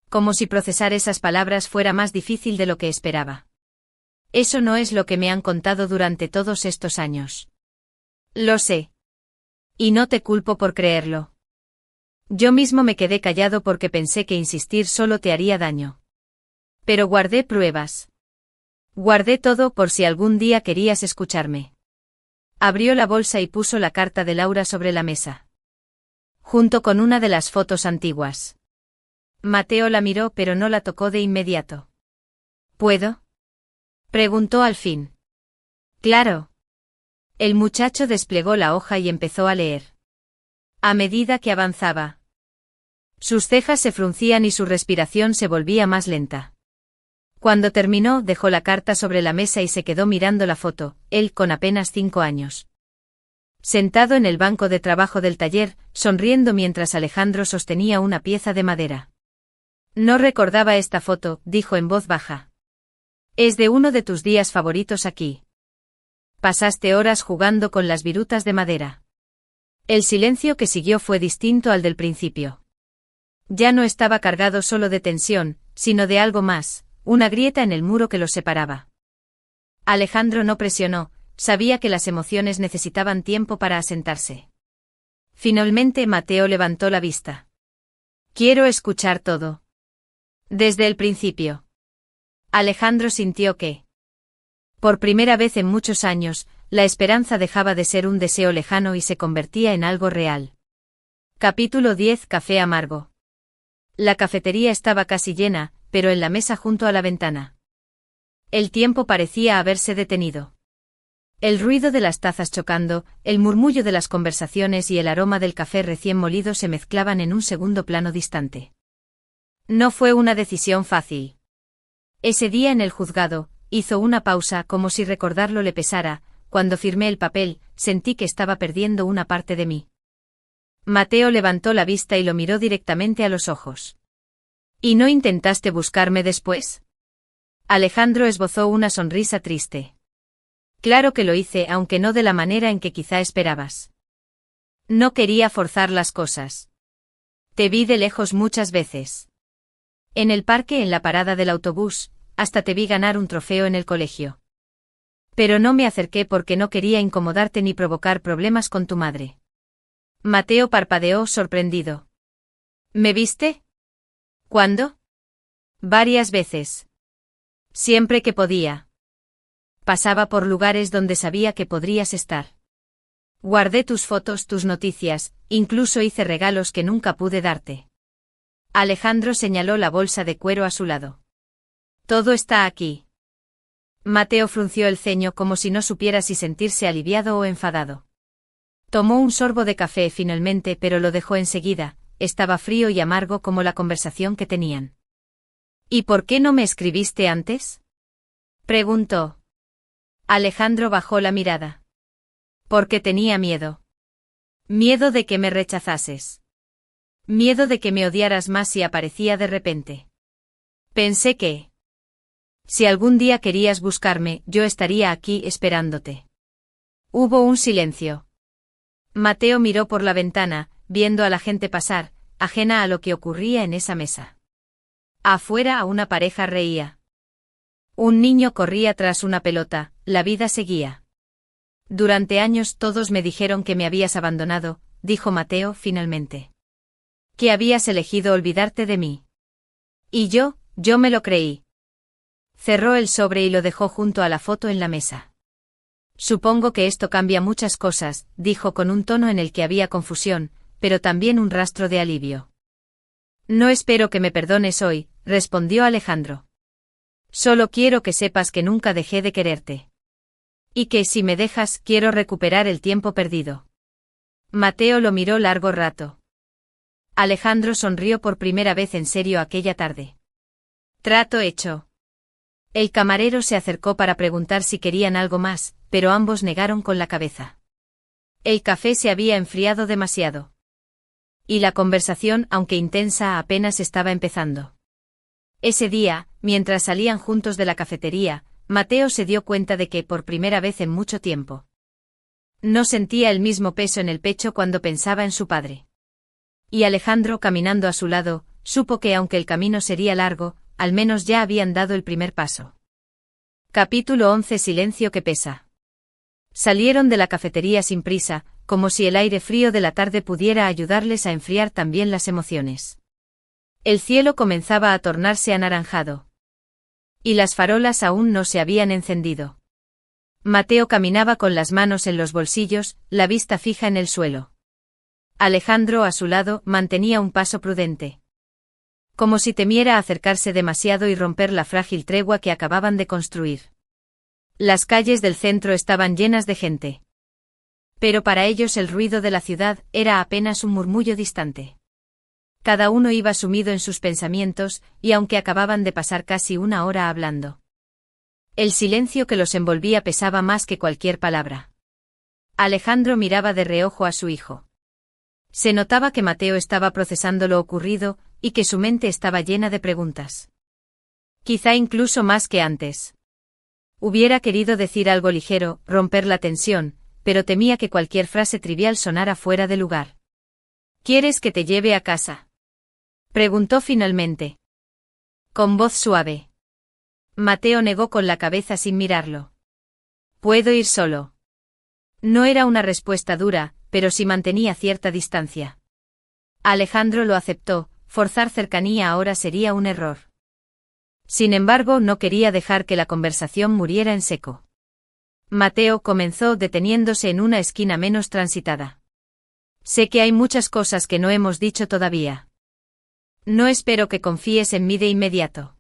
Como si procesar esas palabras fuera más difícil de lo que esperaba. Eso no es lo que me han contado durante todos estos años. Lo sé. Y no te culpo por creerlo. Yo mismo me quedé callado porque pensé que insistir solo te haría daño. Pero guardé pruebas. Guardé todo por si algún día querías escucharme. Abrió la bolsa y puso la carta de Laura sobre la mesa. Junto con una de las fotos antiguas. Mateo la miró pero no la tocó de inmediato. ¿Puedo? Preguntó al fin. Claro. El muchacho desplegó la hoja y empezó a leer. A medida que avanzaba, sus cejas se fruncían y su respiración se volvía más lenta. Cuando terminó, dejó la carta sobre la mesa y se quedó mirando la foto, él con apenas 5 años. Sentado en el banco de trabajo del taller, sonriendo mientras Alejandro sostenía una pieza de madera. No recordaba esta foto, dijo en voz baja. Es de uno de tus días favoritos aquí. Pasaste horas jugando con las virutas de madera. El silencio que siguió fue distinto al del principio. Ya no estaba cargado solo de tensión, sino de algo más, una grieta en el muro que los separaba. Alejandro no presionó, sabía que las emociones necesitaban tiempo para asentarse. Finalmente Mateo levantó la vista. Quiero escuchar todo. Desde el principio. Alejandro sintió que, por primera vez en muchos años, la esperanza dejaba de ser un deseo lejano y se convertía en algo real. Capítulo 10. Café amargo. La cafetería estaba casi llena, pero en la mesa junto a la ventana. El tiempo parecía haberse detenido. El ruido de las tazas chocando, el murmullo de las conversaciones y el aroma del café recién molido se mezclaban en un segundo plano distante. No fue una decisión fácil. Ese día en el juzgado, hizo una pausa como si recordarlo le pesara. Cuando firmé el papel, sentí que estaba perdiendo una parte de mí. Mateo levantó la vista y lo miró directamente a los ojos. ¿Y no intentaste buscarme después? Alejandro esbozó una sonrisa triste. Claro que lo hice, aunque no de la manera en que quizá esperabas. No quería forzar las cosas. Te vi de lejos muchas veces. En el parque, en la parada del autobús, hasta te vi ganar un trofeo en el colegio. Pero no me acerqué porque no quería incomodarte ni provocar problemas con tu madre. Mateo parpadeó sorprendido. ¿Me viste? ¿Cuándo? Varias veces. Siempre que podía. Pasaba por lugares donde sabía que podrías estar. Guardé tus fotos, tus noticias, incluso hice regalos que nunca pude darte. Alejandro señaló la bolsa de cuero a su lado. Todo está aquí. Mateo frunció el ceño como si no supiera si sentirse aliviado o enfadado. Tomó un sorbo de café finalmente, pero lo dejó enseguida, estaba frío y amargo como la conversación que tenían. ¿Y por qué no me escribiste antes? Preguntó. Alejandro bajó la mirada. Porque tenía miedo. Miedo de que me rechazases. Miedo de que me odiaras más si aparecía de repente. Pensé que, si algún día querías buscarme, yo estaría aquí esperándote. Hubo un silencio. Mateo miró por la ventana, viendo a la gente pasar, ajena a lo que ocurría en esa mesa. Afuera una pareja reía. Un niño corría tras una pelota, la vida seguía. Durante años todos me dijeron que me habías abandonado, dijo Mateo finalmente. Que habías elegido olvidarte de mí. Y yo me lo creí. Cerró el sobre y lo dejó junto a la foto en la mesa. Supongo que esto cambia muchas cosas, dijo con un tono en el que había confusión, pero también un rastro de alivio. No espero que me perdones hoy, respondió Alejandro. Solo quiero que sepas que nunca dejé de quererte. Y que si me dejas, quiero recuperar el tiempo perdido. Mateo lo miró largo rato. Alejandro sonrió por primera vez en serio aquella tarde. Trato hecho. El camarero se acercó para preguntar si querían algo más, pero ambos negaron con la cabeza. El café se había enfriado demasiado. Y la conversación, aunque intensa, apenas estaba empezando. Ese día, mientras salían juntos de la cafetería, Mateo se dio cuenta de que, por primera vez en mucho tiempo, no sentía el mismo peso en el pecho cuando pensaba en su padre. Y Alejandro, caminando a su lado, supo que aunque el camino sería largo, al menos ya habían dado el primer paso. Capítulo 11. Silencio que pesa. Salieron de la cafetería sin prisa, como si el aire frío de la tarde pudiera ayudarles a enfriar también las emociones. El cielo comenzaba a tornarse anaranjado. Y las farolas aún no se habían encendido. Mateo caminaba con las manos en los bolsillos, la vista fija en el suelo. Alejandro, a su lado, mantenía un paso prudente. Como si temiera acercarse demasiado y romper la frágil tregua que acababan de construir. Las calles del centro estaban llenas de gente. Pero para ellos el ruido de la ciudad era apenas un murmullo distante. Cada uno iba sumido en sus pensamientos, y aunque acababan de pasar casi una hora hablando, el silencio que los envolvía pesaba más que cualquier palabra. Alejandro miraba de reojo a su hijo. Se notaba que Mateo estaba procesando lo ocurrido, y que su mente estaba llena de preguntas. Quizá incluso más que antes. Hubiera querido decir algo ligero, romper la tensión, pero temía que cualquier frase trivial sonara fuera de lugar. ¿Quieres que te lleve a casa?, preguntó finalmente, con voz suave. Mateo negó con la cabeza sin mirarlo. ¿Puedo ir solo? No era una respuesta dura, pero sí mantenía cierta distancia. Alejandro lo aceptó, forzar cercanía ahora sería un error. Sin embargo, no quería dejar que la conversación muriera en seco. Mateo comenzó deteniéndose en una esquina menos transitada. Sé que hay muchas cosas que no hemos dicho todavía. No espero que confíes en mí de inmediato.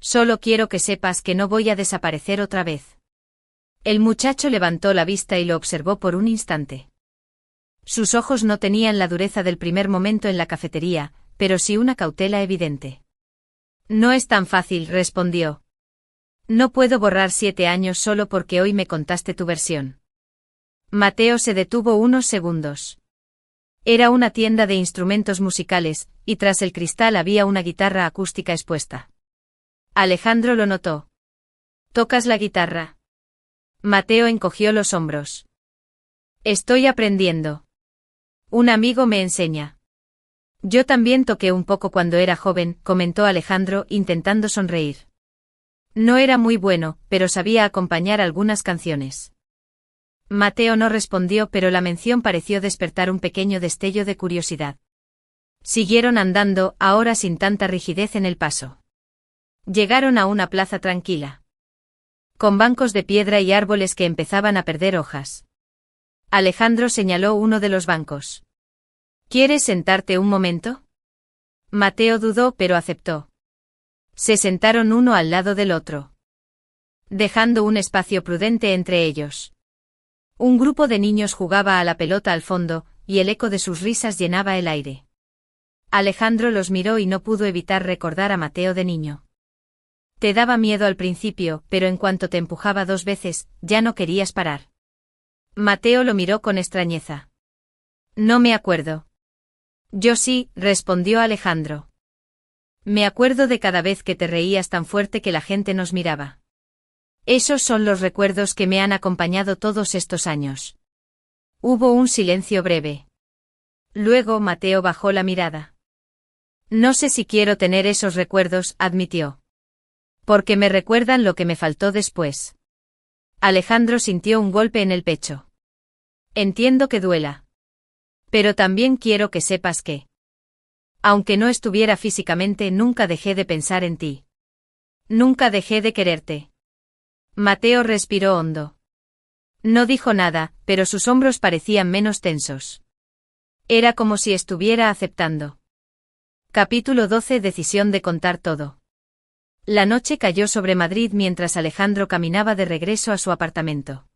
Solo quiero que sepas que no voy a desaparecer otra vez. El muchacho levantó la vista y lo observó por un instante. Sus ojos no tenían la dureza del primer momento en la cafetería, pero sí una cautela evidente. No es tan fácil, respondió. No puedo borrar 7 años solo porque hoy me contaste tu versión. Mateo se detuvo unos segundos. Era una tienda de instrumentos musicales, y tras el cristal había una guitarra acústica expuesta. Alejandro lo notó. ¿Tocas la guitarra? Mateo encogió los hombros. Estoy aprendiendo. Un amigo me enseña. Yo también toqué un poco cuando era joven, comentó Alejandro intentando sonreír. No era muy bueno, pero sabía acompañar algunas canciones. Mateo no respondió, pero la mención pareció despertar un pequeño destello de curiosidad. Siguieron andando, ahora sin tanta rigidez en el paso. Llegaron a una plaza tranquila, con bancos de piedra y árboles que empezaban a perder hojas. Alejandro señaló uno de los bancos. ¿Quieres sentarte un momento? Mateo dudó, pero aceptó. Se sentaron uno al lado del otro, dejando un espacio prudente entre ellos. Un grupo de niños jugaba a la pelota al fondo, y el eco de sus risas llenaba el aire. Alejandro los miró y no pudo evitar recordar a Mateo de niño. Te daba miedo al principio, pero en cuanto te empujaba 2 veces, ya no querías parar. Mateo lo miró con extrañeza. No me acuerdo. Yo sí, respondió Alejandro. Me acuerdo de cada vez que te reías tan fuerte que la gente nos miraba. Esos son los recuerdos que me han acompañado todos estos años. Hubo un silencio breve. Luego Mateo bajó la mirada. No sé si quiero tener esos recuerdos, admitió. Porque me recuerdan lo que me faltó después. Alejandro sintió un golpe en el pecho. Entiendo que duela. Pero también quiero que sepas que, aunque no estuviera físicamente, nunca dejé de pensar en ti. Nunca dejé de quererte. Mateo respiró hondo. No dijo nada, pero sus hombros parecían menos tensos. Era como si estuviera aceptando. Capítulo 12. Decisión de contar todo. La noche cayó sobre Madrid mientras Alejandro caminaba de regreso a su apartamento.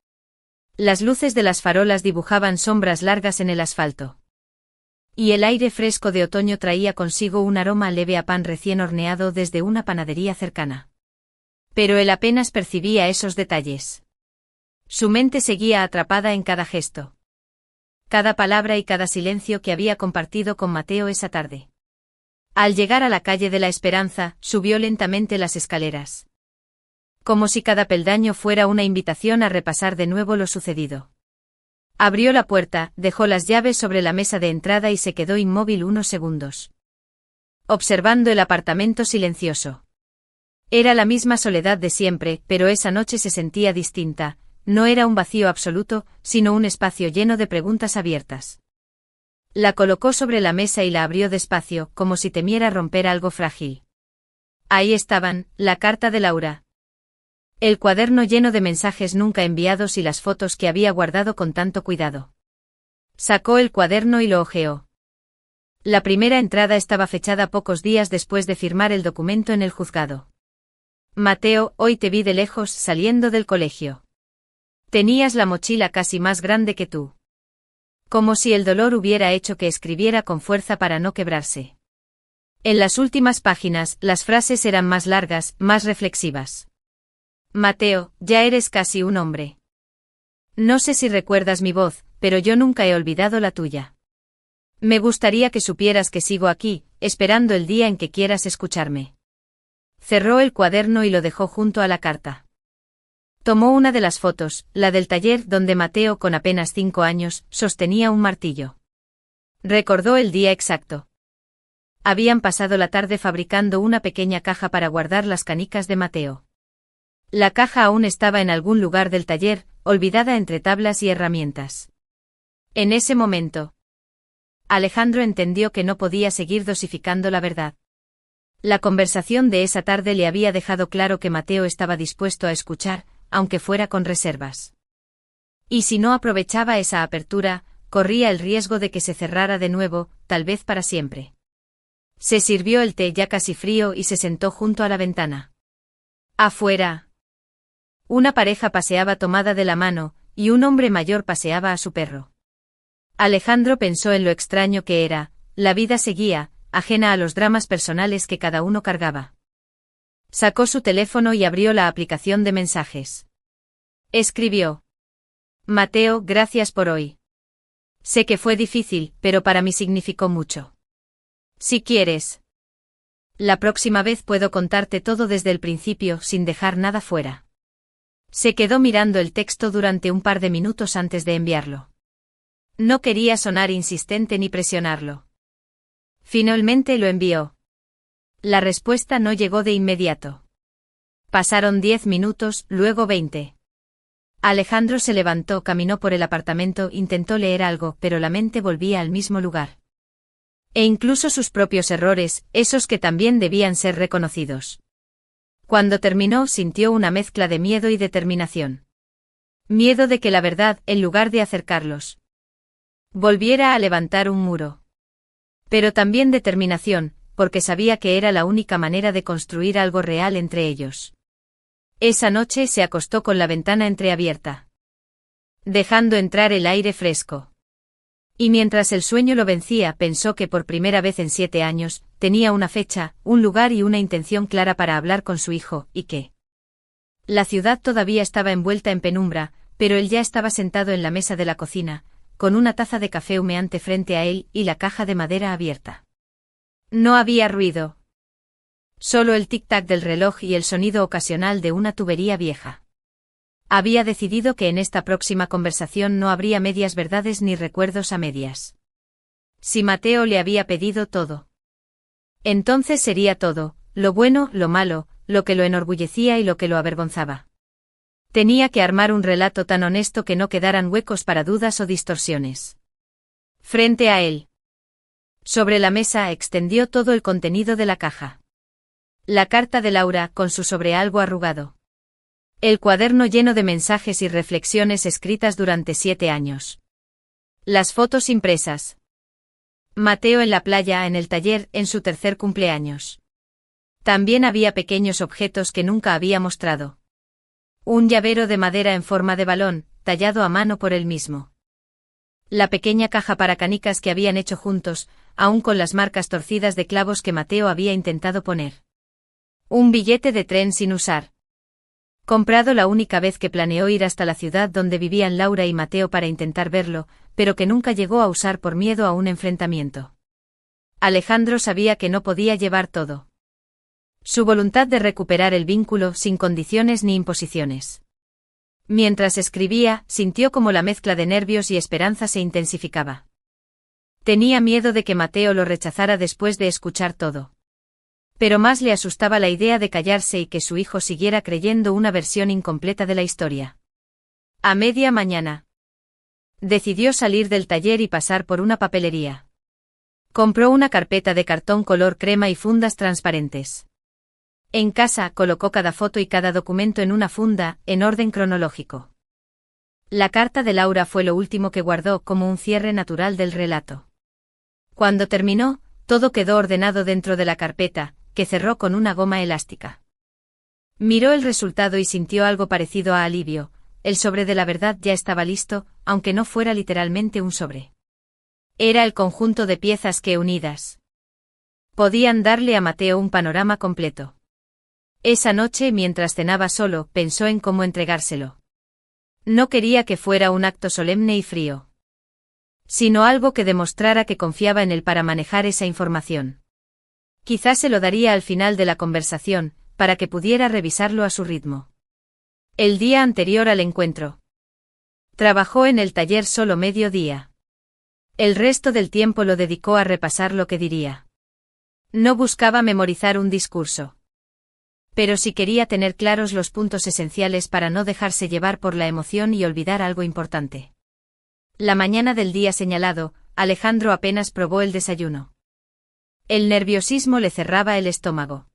Las luces de las farolas dibujaban sombras largas en el asfalto. Y el aire fresco de otoño traía consigo un aroma leve a pan recién horneado desde una panadería cercana. Pero él apenas percibía esos detalles. Su mente seguía atrapada en cada gesto, cada palabra y cada silencio que había compartido con Mateo esa tarde. Al llegar a la calle de la Esperanza, subió lentamente las escaleras, como si cada peldaño fuera una invitación a repasar de nuevo lo sucedido. Abrió la puerta, dejó las llaves sobre la mesa de entrada y se quedó inmóvil unos segundos, observando el apartamento silencioso. Era la misma soledad de siempre, pero esa noche se sentía distinta. No era un vacío absoluto, sino un espacio lleno de preguntas abiertas. La colocó sobre la mesa y la abrió despacio, como si temiera romper algo frágil. Ahí estaban, la carta de Laura, el cuaderno lleno de mensajes nunca enviados y las fotos que había guardado con tanto cuidado. Sacó el cuaderno y lo hojeó. La primera entrada estaba fechada pocos días después de firmar el documento en el juzgado. Mateo, hoy te vi de lejos saliendo del colegio. Tenías la mochila casi más grande que tú. Como si el dolor hubiera hecho que escribiera con fuerza para no quebrarse. En las últimas páginas, las frases eran más largas, más reflexivas. Mateo, ya eres casi un hombre. No sé si recuerdas mi voz, pero yo nunca he olvidado la tuya. Me gustaría que supieras que sigo aquí, esperando el día en que quieras escucharme. Cerró el cuaderno y lo dejó junto a la carta. Tomó una de las fotos, la del taller donde Mateo, con apenas 5 años, sostenía un martillo. Recordó el día exacto. Habían pasado la tarde fabricando una pequeña caja para guardar las canicas de Mateo. La caja aún estaba en algún lugar del taller, olvidada entre tablas y herramientas. En ese momento, Alejandro entendió que no podía seguir dosificando la verdad. La conversación de esa tarde le había dejado claro que Mateo estaba dispuesto a escuchar, aunque fuera con reservas. Y si no aprovechaba esa apertura, corría el riesgo de que se cerrara de nuevo, tal vez para siempre. Se sirvió el té ya casi frío y se sentó junto a la ventana. Afuera, una pareja paseaba tomada de la mano, y un hombre mayor paseaba a su perro. Alejandro pensó en lo extraño que era, la vida seguía, ajena a los dramas personales que cada uno cargaba. Sacó su teléfono y abrió la aplicación de mensajes. Escribió: Mateo, gracias por hoy. Sé que fue difícil, pero para mí significó mucho. Si quieres, la próxima vez puedo contarte todo desde el principio sin dejar nada fuera. Se quedó mirando el texto durante un par de minutos antes de enviarlo. No quería sonar insistente ni presionarlo. Finalmente lo envió. La respuesta no llegó de inmediato. Pasaron 10 minutos, luego 20. Alejandro se levantó, caminó por el apartamento, intentó leer algo, pero la mente volvía al mismo lugar. E incluso sus propios errores, esos que también debían ser reconocidos. Cuando terminó, sintió una mezcla de miedo y determinación. Miedo de que la verdad, en lugar de acercarlos, volviera a levantar un muro. Pero también determinación, porque sabía que era la única manera de construir algo real entre ellos. Esa noche se acostó con la ventana entreabierta, dejando entrar el aire fresco. Y mientras el sueño lo vencía, pensó que por primera vez en 7 años, tenía una fecha, un lugar y una intención clara para hablar con su hijo, y que la ciudad todavía estaba envuelta en penumbra, pero él ya estaba sentado en la mesa de la cocina, con una taza de café humeante frente a él y la caja de madera abierta. No había ruido. Solo el tic-tac del reloj y el sonido ocasional de una tubería vieja. Había decidido que en esta próxima conversación no habría medias verdades ni recuerdos a medias. Si Mateo le había pedido todo, entonces sería todo, lo bueno, lo malo, lo que lo enorgullecía y lo que lo avergonzaba. Tenía que armar un relato tan honesto que no quedaran huecos para dudas o distorsiones. Frente a él, sobre la mesa, extendió todo el contenido de la caja. La carta de Laura, con su sobre algo arrugado. El cuaderno lleno de mensajes y reflexiones escritas durante 7 años. Las fotos impresas. Mateo en la playa, en el taller, en su 3er cumpleaños. También había pequeños objetos que nunca había mostrado. Un llavero de madera en forma de balón, tallado a mano por él mismo. La pequeña caja para canicas que habían hecho juntos, aún con las marcas torcidas de clavos que Mateo había intentado poner. Un billete de tren sin usar. Comprado la única vez que planeó ir hasta la ciudad donde vivían Laura y Mateo para intentar verlo, pero que nunca llegó a usar por miedo a un enfrentamiento. Alejandro sabía que no podía llevar todo. Su voluntad de recuperar el vínculo sin condiciones ni imposiciones. Mientras escribía, sintió como la mezcla de nervios y esperanza se intensificaba. Tenía miedo de que Mateo lo rechazara después de escuchar todo. Pero más le asustaba la idea de callarse y que su hijo siguiera creyendo una versión incompleta de la historia. A media mañana, decidió salir del taller y pasar por una papelería. Compró una carpeta de cartón color crema y fundas transparentes. En casa, colocó cada foto y cada documento en una funda, en orden cronológico. La carta de Laura fue lo último que guardó como un cierre natural del relato. Cuando terminó, todo quedó ordenado dentro de la carpeta, que cerró con una goma elástica. Miró el resultado y sintió algo parecido a alivio. El sobre de la verdad ya estaba listo, aunque no fuera literalmente un sobre. Era el conjunto de piezas que, unidas, podían darle a Mateo un panorama completo. Esa noche, mientras cenaba solo, pensó en cómo entregárselo. No quería que fuera un acto solemne y frío, sino algo que demostrara que confiaba en él para manejar esa información. Quizás se lo daría al final de la conversación, para que pudiera revisarlo a su ritmo. El día anterior al encuentro, trabajó en el taller solo medio día. El resto del tiempo lo dedicó a repasar lo que diría. No buscaba memorizar un discurso, pero sí quería tener claros los puntos esenciales para no dejarse llevar por la emoción y olvidar algo importante. La mañana del día señalado, Alejandro apenas probó el desayuno. El nerviosismo le cerraba el estómago.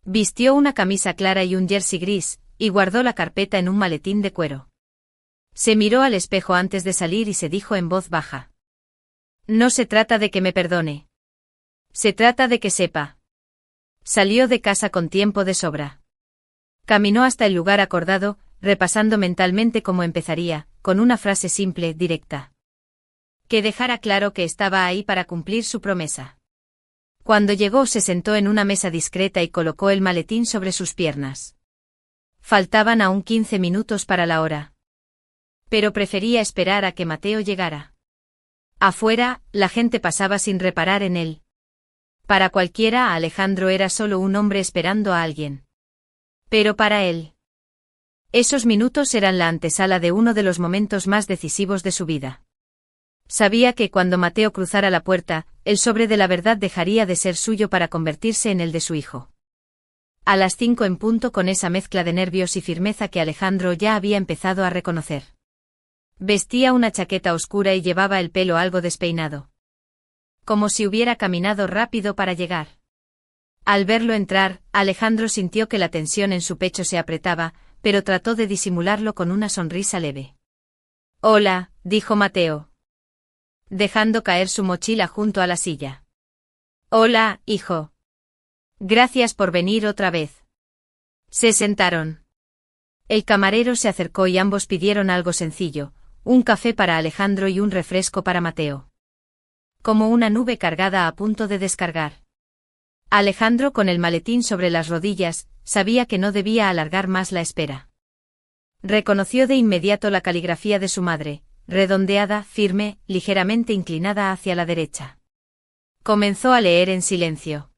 Vistió una camisa clara y un jersey gris, y guardó la carpeta en un maletín de cuero. Se miró al espejo antes de salir y se dijo en voz baja: «No se trata de que me perdone. Se trata de que sepa». Salió de casa con tiempo de sobra. Caminó hasta el lugar acordado, repasando mentalmente cómo empezaría, con una frase simple, directa, que dejara claro que estaba ahí para cumplir su promesa. Cuando llegó, se sentó en una mesa discreta y colocó el maletín sobre sus piernas. Faltaban aún 15 minutos para la hora, pero prefería esperar a que Mateo llegara. Afuera, la gente pasaba sin reparar en él. Para cualquiera, Alejandro era solo un hombre esperando a alguien. Pero para él, esos minutos eran la antesala de uno de los momentos más decisivos de su vida. Sabía que cuando Mateo cruzara la puerta, el sobre de la verdad dejaría de ser suyo para convertirse en el de su hijo. A las 5 en punto, con esa mezcla de nervios y firmeza que Alejandro ya había empezado a reconocer. Vestía una chaqueta oscura y llevaba el pelo algo despeinado, como si hubiera caminado rápido para llegar. Al verlo entrar, Alejandro sintió que la tensión en su pecho se apretaba, pero trató de disimularlo con una sonrisa leve. «Hola», dijo Mateo, dejando caer su mochila junto a la silla. «Hola, hijo. Gracias por venir otra vez». Se sentaron. El camarero se acercó y ambos pidieron algo sencillo, un café para Alejandro y un refresco para Mateo. Como una nube cargada a punto de descargar. Alejandro, con el maletín sobre las rodillas, sabía que no debía alargar más la espera. Reconoció de inmediato la caligrafía de su madre, redondeada, firme, ligeramente inclinada hacia la derecha. Comenzó a leer en silencio.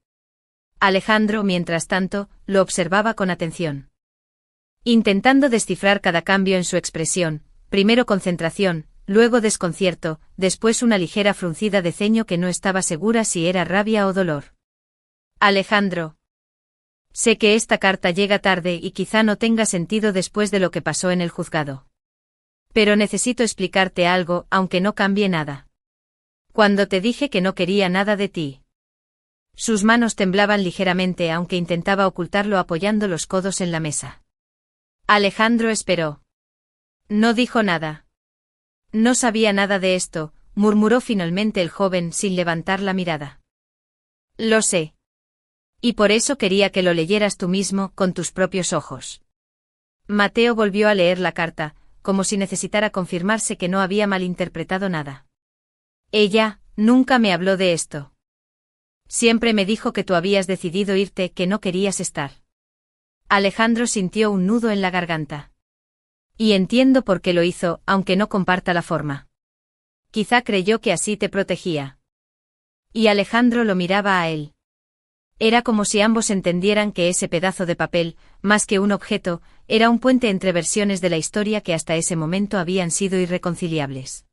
Alejandro, mientras tanto, lo observaba con atención, intentando descifrar cada cambio en su expresión, primero concentración, luego desconcierto, después una ligera fruncida de ceño que no estaba segura si era rabia o dolor. «Alejandro, sé que esta carta llega tarde y quizá no tenga sentido después de lo que pasó en el juzgado. Pero necesito explicarte algo, aunque no cambie nada. Cuando te dije que no quería nada de ti». Sus manos temblaban ligeramente, aunque intentaba ocultarlo apoyando los codos en la mesa. Alejandro esperó. No dijo nada. «No sabía nada de esto», murmuró finalmente el joven sin levantar la mirada. «Lo sé. Y por eso quería que lo leyeras tú mismo, con tus propios ojos». Mateo volvió a leer la carta, como si necesitara confirmarse que no había malinterpretado nada. «Ella nunca me habló de esto. Siempre me dijo que tú habías decidido irte, que no querías estar». Alejandro sintió un nudo en la garganta. «Y entiendo por qué lo hizo, aunque no comparta la forma. Quizá creyó que así te protegía». Y Alejandro lo miraba a él. Era como si ambos entendieran que ese pedazo de papel, más que un objeto, era un puente entre versiones de la historia que hasta ese momento habían sido irreconciliables.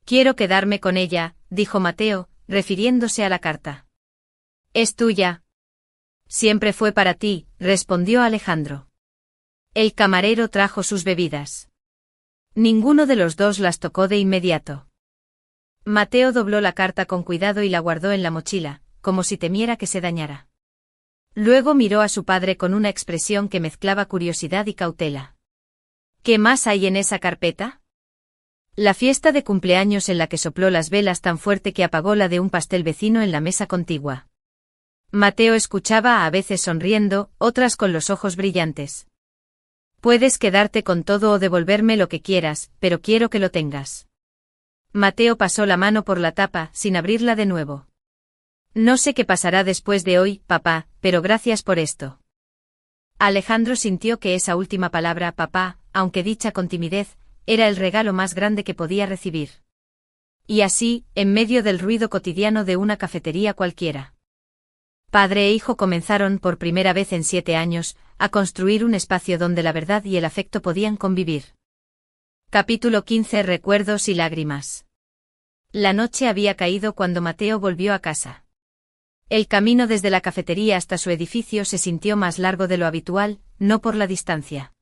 «Quiero quedarme con ella», dijo Mateo, refiriéndose a la carta. «Es tuya». «Siempre fue para ti», respondió Alejandro. El camarero trajo sus bebidas. Ninguno de los dos las tocó de inmediato. Mateo dobló la carta con cuidado y la guardó en la mochila, como si temiera que se dañara. Luego miró a su padre con una expresión que mezclaba curiosidad y cautela. «¿Qué más hay en esa carpeta?». «La fiesta de cumpleaños en la que sopló las velas tan fuerte que apagó la de un pastel vecino en la mesa contigua». Mateo escuchaba a veces sonriendo, otras con los ojos brillantes. Puedes quedarte con todo o devolverme lo que quieras, pero quiero que lo tengas. Mateo pasó la mano por la tapa, sin abrirla de nuevo. No sé qué pasará después de hoy, papá, pero gracias por esto. Alejandro sintió que esa última palabra, papá, aunque dicha con timidez, era el regalo más grande que podía recibir. Y así, en medio del ruido cotidiano de una cafetería cualquiera, padre e hijo comenzaron por primera vez en 7 años, a construir un espacio donde la verdad y el afecto podían convivir. Capítulo 15. Recuerdos y lágrimas. La noche había caído cuando Mateo volvió a casa. El camino desde la cafetería hasta su edificio se sintió más largo de lo habitual, no por la distancia,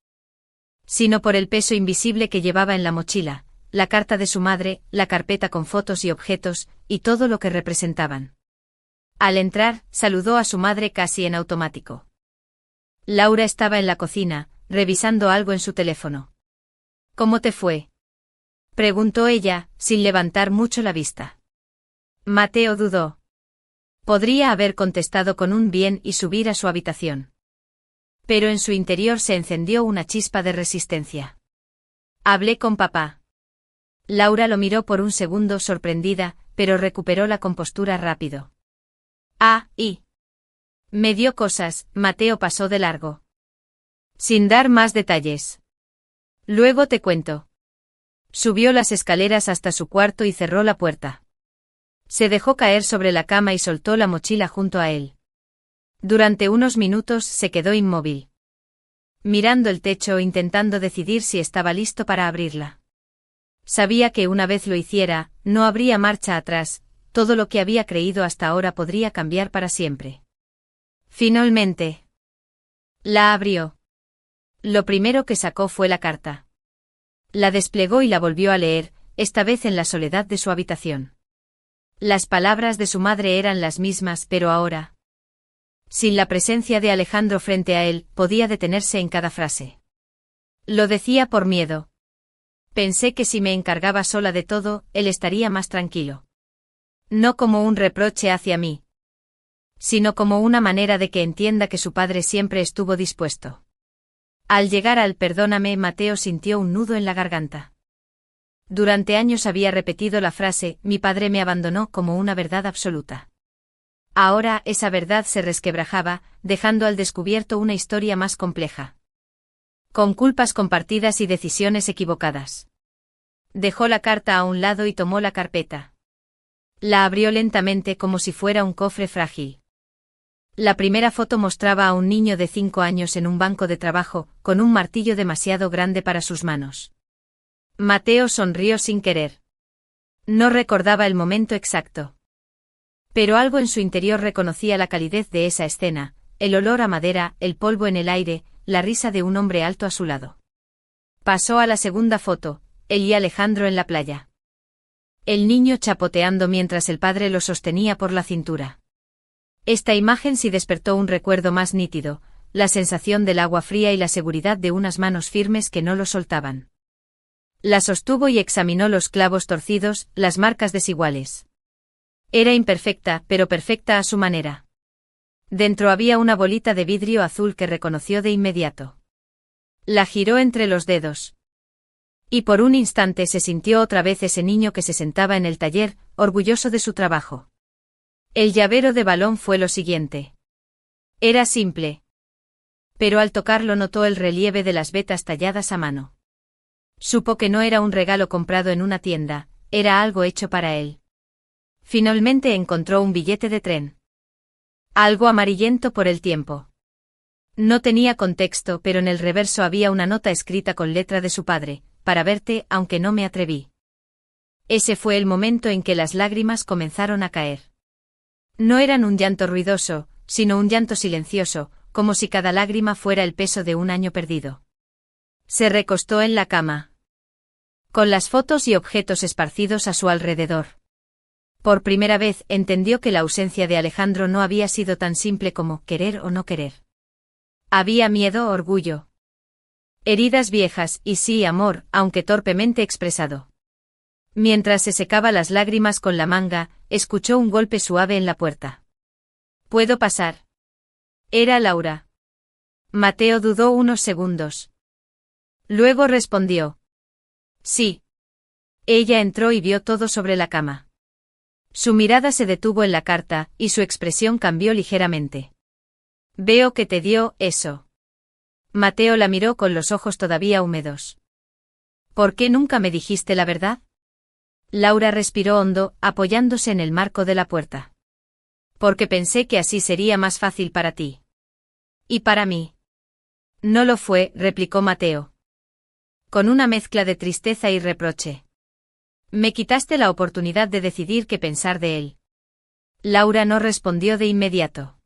sino por el peso invisible que llevaba en la mochila, la carta de su madre, la carpeta con fotos y objetos, y todo lo que representaban. Al entrar, saludó a su madre casi en automático. Laura estaba en la cocina, revisando algo en su teléfono. ¿Cómo te fue?, preguntó ella, sin levantar mucho la vista. Mateo dudó. Podría haber contestado con un bien y subir a su habitación. Pero en su interior se encendió una chispa de resistencia. Hablé con papá. Laura lo miró por un segundo sorprendida, pero recuperó la compostura rápido. Y me dio cosas. Mateo pasó de largo, sin dar más detalles. Luego te cuento. Subió las escaleras hasta su cuarto y cerró la puerta. Se dejó caer sobre la cama y soltó la mochila junto a él. Durante unos minutos se quedó inmóvil, mirando el techo, intentando decidir si estaba listo para abrirla. Sabía que una vez lo hiciera, no habría marcha atrás. Todo lo que había creído hasta ahora podría cambiar para siempre. Finalmente, la abrió. Lo primero que sacó fue la carta. La desplegó y la volvió a leer, esta vez en la soledad de su habitación. Las palabras de su madre eran las mismas, pero ahora, sin la presencia de Alejandro frente a él, podía detenerse en cada frase. Lo decía por miedo. Pensé que si me encargaba sola de todo, él estaría más tranquilo. No como un reproche hacia mí, sino como una manera de que entienda que su padre siempre estuvo dispuesto. Al llegar al perdóname, Mateo sintió un nudo en la garganta. Durante años había repetido la frase, mi padre me abandonó, como una verdad absoluta. Ahora esa verdad se resquebrajaba, dejando al descubierto una historia más compleja, con culpas compartidas y decisiones equivocadas. Dejó la carta a un lado y tomó la carpeta. La abrió lentamente como si fuera un cofre frágil. La primera foto mostraba a un niño de 5 años en un banco de trabajo, con un martillo demasiado grande para sus manos. Mateo sonrió sin querer. No recordaba el momento exacto, pero algo en su interior reconocía la calidez de esa escena, el olor a madera, el polvo en el aire, la risa de un hombre alto a su lado. Pasó a la segunda foto, él y Alejandro en la playa. El niño chapoteando mientras el padre lo sostenía por la cintura. Esta imagen sí despertó un recuerdo más nítido, la sensación del agua fría y la seguridad de unas manos firmes que no lo soltaban. La sostuvo y examinó los clavos torcidos, las marcas desiguales. Era imperfecta, pero perfecta a su manera. Dentro había una bolita de vidrio azul que reconoció de inmediato. La giró entre los dedos. Y por un instante se sintió otra vez ese niño que se sentaba en el taller, orgulloso de su trabajo. El llavero de balón fue lo siguiente. Era simple, pero al tocarlo notó el relieve de las vetas talladas a mano. Supo que no era un regalo comprado en una tienda, era algo hecho para él. Finalmente encontró un billete de tren. Algo amarillento por el tiempo. No tenía contexto, pero en el reverso había una nota escrita con letra de su padre, para verte, aunque no me atreví. Ese fue el momento en que las lágrimas comenzaron a caer. No eran un llanto ruidoso, sino un llanto silencioso, como si cada lágrima fuera el peso de un año perdido. Se recostó en la cama, con las fotos y objetos esparcidos a su alrededor. Por primera vez entendió que la ausencia de Alejandro no había sido tan simple como querer o no querer. Había miedo, orgullo, heridas viejas y sí amor, aunque torpemente expresado. Mientras se secaba las lágrimas con la manga, escuchó un golpe suave en la puerta. ¿Puedo pasar? Era Laura. Mateo dudó unos segundos. Luego respondió. Sí. Ella entró y vio todo sobre la cama. Su mirada se detuvo en la carta, y su expresión cambió ligeramente. Veo que te dio eso. Mateo la miró con los ojos todavía húmedos. ¿Por qué nunca me dijiste la verdad? Laura respiró hondo, apoyándose en el marco de la puerta. Porque pensé que así sería más fácil para ti. ¿Y para mí? No lo fue, replicó Mateo. Con una mezcla de tristeza y reproche. Me quitaste la oportunidad de decidir qué pensar de él. Laura no respondió de inmediato.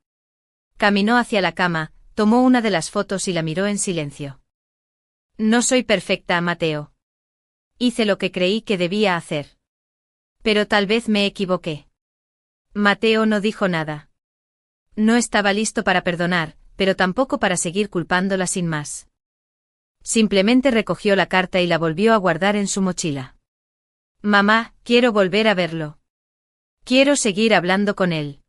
Caminó hacia la cama, tomó una de las fotos y la miró en silencio. No soy perfecta, Mateo. Hice lo que creí que debía hacer. Pero tal vez me equivoqué. Mateo no dijo nada. No estaba listo para perdonar, pero tampoco para seguir culpándola sin más. Simplemente recogió la carta y la volvió a guardar en su mochila. Mamá, quiero volver a verlo. Quiero seguir hablando con él.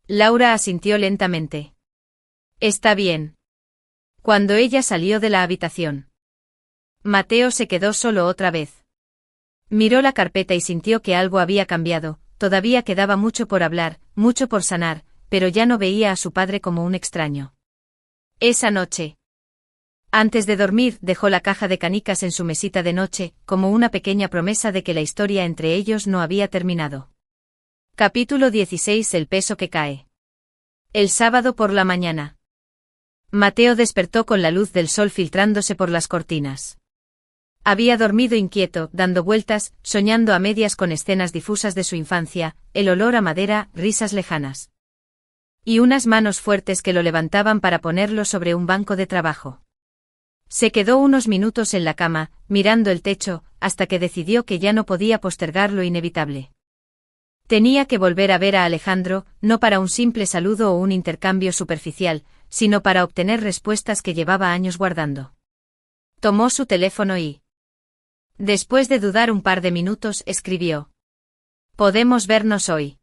Laura asintió lentamente. Está bien. Cuando ella salió de la habitación, Mateo se quedó solo otra vez. Miró la carpeta y sintió que algo había cambiado, todavía quedaba mucho por hablar, mucho por sanar, pero ya no veía a su padre como un extraño. Esa noche, antes de dormir, dejó la caja de canicas en su mesita de noche, como una pequeña promesa de que la historia entre ellos no había terminado. Capítulo 16. El peso que cae. El sábado por la mañana. Mateo despertó con la luz del sol filtrándose por las cortinas. Había dormido inquieto, dando vueltas, soñando a medias con escenas difusas de su infancia, el olor a madera, risas lejanas. Y unas manos fuertes que lo levantaban para ponerlo sobre un banco de trabajo. Se quedó unos minutos en la cama, mirando el techo, hasta que decidió que ya no podía postergar lo inevitable. Tenía que volver a ver a Alejandro, no para un simple saludo o un intercambio superficial, sino para obtener respuestas que llevaba años guardando. Tomó su teléfono y, después de dudar un par de minutos, escribió. ¿Podemos vernos hoy?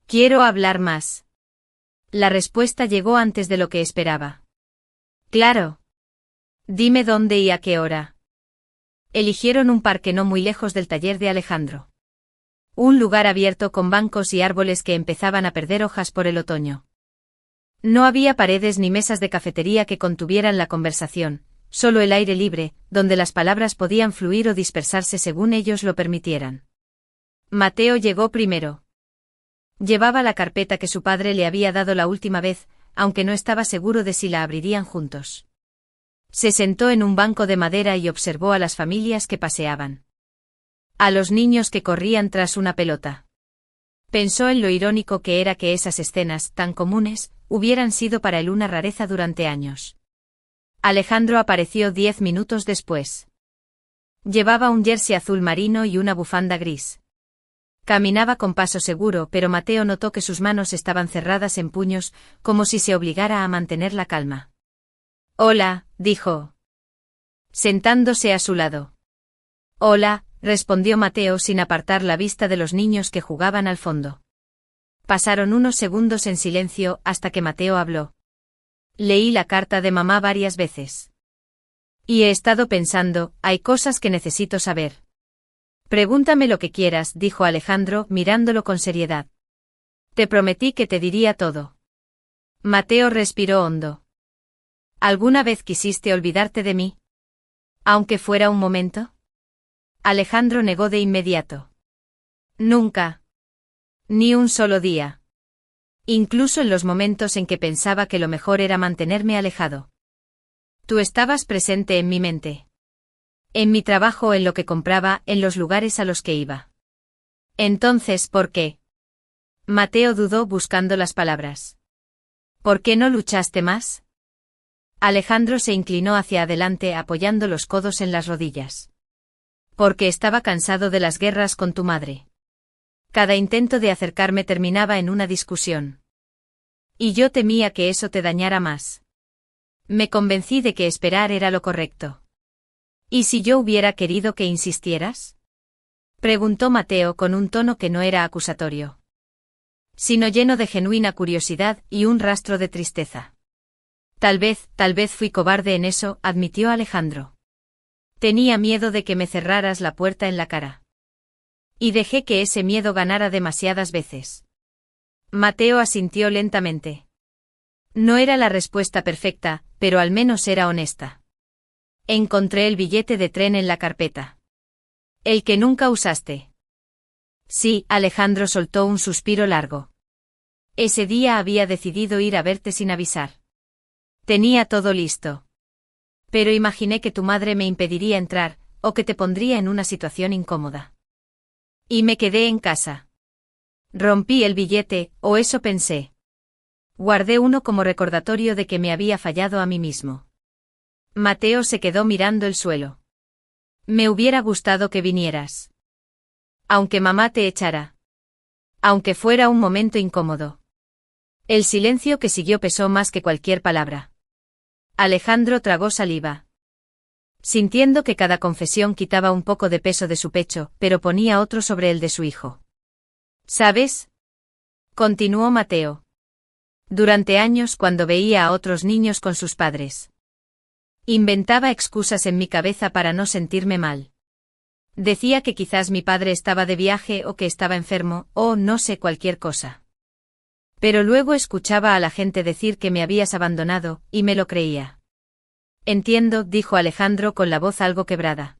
Quiero hablar más. La respuesta llegó antes de lo que esperaba. Claro. Dime dónde y a qué hora. Eligieron un parque no muy lejos del taller de Alejandro. Un lugar abierto con bancos y árboles que empezaban a perder hojas por el otoño. No había paredes ni mesas de cafetería que contuvieran la conversación, solo el aire libre, donde las palabras podían fluir o dispersarse según ellos lo permitieran. Mateo llegó primero. Llevaba la carpeta que su padre le había dado la última vez, aunque no estaba seguro de si la abrirían juntos. Se sentó en un banco de madera y observó a las familias que paseaban. A los niños que corrían tras una pelota. Pensó en lo irónico que era que esas escenas, tan comunes, hubieran sido para él una rareza durante años. Alejandro apareció 10 minutos después. Llevaba un jersey azul marino y una bufanda gris. Caminaba con paso seguro, pero Mateo notó que sus manos estaban cerradas en puños, como si se obligara a mantener la calma. Hola, dijo, sentándose a su lado. Hola, respondió Mateo sin apartar la vista de los niños que jugaban al fondo. Pasaron unos segundos en silencio hasta que Mateo habló. Leí la carta de mamá varias veces. Y he estado pensando, hay cosas que necesito saber. Pregúntame lo que quieras, dijo Alejandro, mirándolo con seriedad. Te prometí que te diría todo. Mateo respiró hondo. ¿Alguna vez quisiste olvidarte de mí? Aunque fuera un momento. Alejandro negó de inmediato. Nunca. Ni un solo día. Incluso en los momentos en que pensaba que lo mejor era mantenerme alejado. Tú estabas presente en mi mente. En mi trabajo, en lo que compraba, en los lugares a los que iba. Entonces, ¿por qué? Mateo dudó buscando las palabras. ¿Por qué no luchaste más? Alejandro se inclinó hacia adelante apoyando los codos en las rodillas. Porque estaba cansado de las guerras con tu madre. Cada intento de acercarme terminaba en una discusión. Y yo temía que eso te dañara más. Me convencí de que esperar era lo correcto. ¿Y si yo hubiera querido que insistieras? Preguntó Mateo con un tono que no era acusatorio. sino lleno de genuina curiosidad y un rastro de tristeza. Tal vez fui cobarde en eso, admitió Alejandro. Tenía miedo de que me cerraras la puerta en la cara. Y dejé que ese miedo ganara demasiadas veces. Mateo asintió lentamente. No era la respuesta perfecta, pero al menos era honesta. Encontré el billete de tren en la carpeta. El que nunca usaste. Sí, Alejandro soltó un suspiro largo. Ese día había decidido ir a verte sin avisar. Tenía todo listo. Pero imaginé que tu madre me impediría entrar, o que te pondría en una situación incómoda. Y me quedé en casa. Rompí el billete, o eso pensé. Guardé uno como recordatorio de que me había fallado a mí mismo. Mateo se quedó mirando el suelo. Me hubiera gustado que vinieras. Aunque mamá te echara. Aunque fuera un momento incómodo. El silencio que siguió pesó más que cualquier palabra. Alejandro tragó saliva. Sintiendo que cada confesión quitaba un poco de peso de su pecho, pero ponía otro sobre el de su hijo. ¿Sabes? Continuó Mateo. Durante años, cuando veía a otros niños con sus padres, inventaba excusas en mi cabeza para no sentirme mal. Decía que quizás mi padre estaba de viaje o que estaba enfermo, o no sé, cualquier cosa. Pero luego escuchaba a la gente decir que me habías abandonado, y me lo creía. Entiendo, dijo Alejandro con la voz algo quebrada.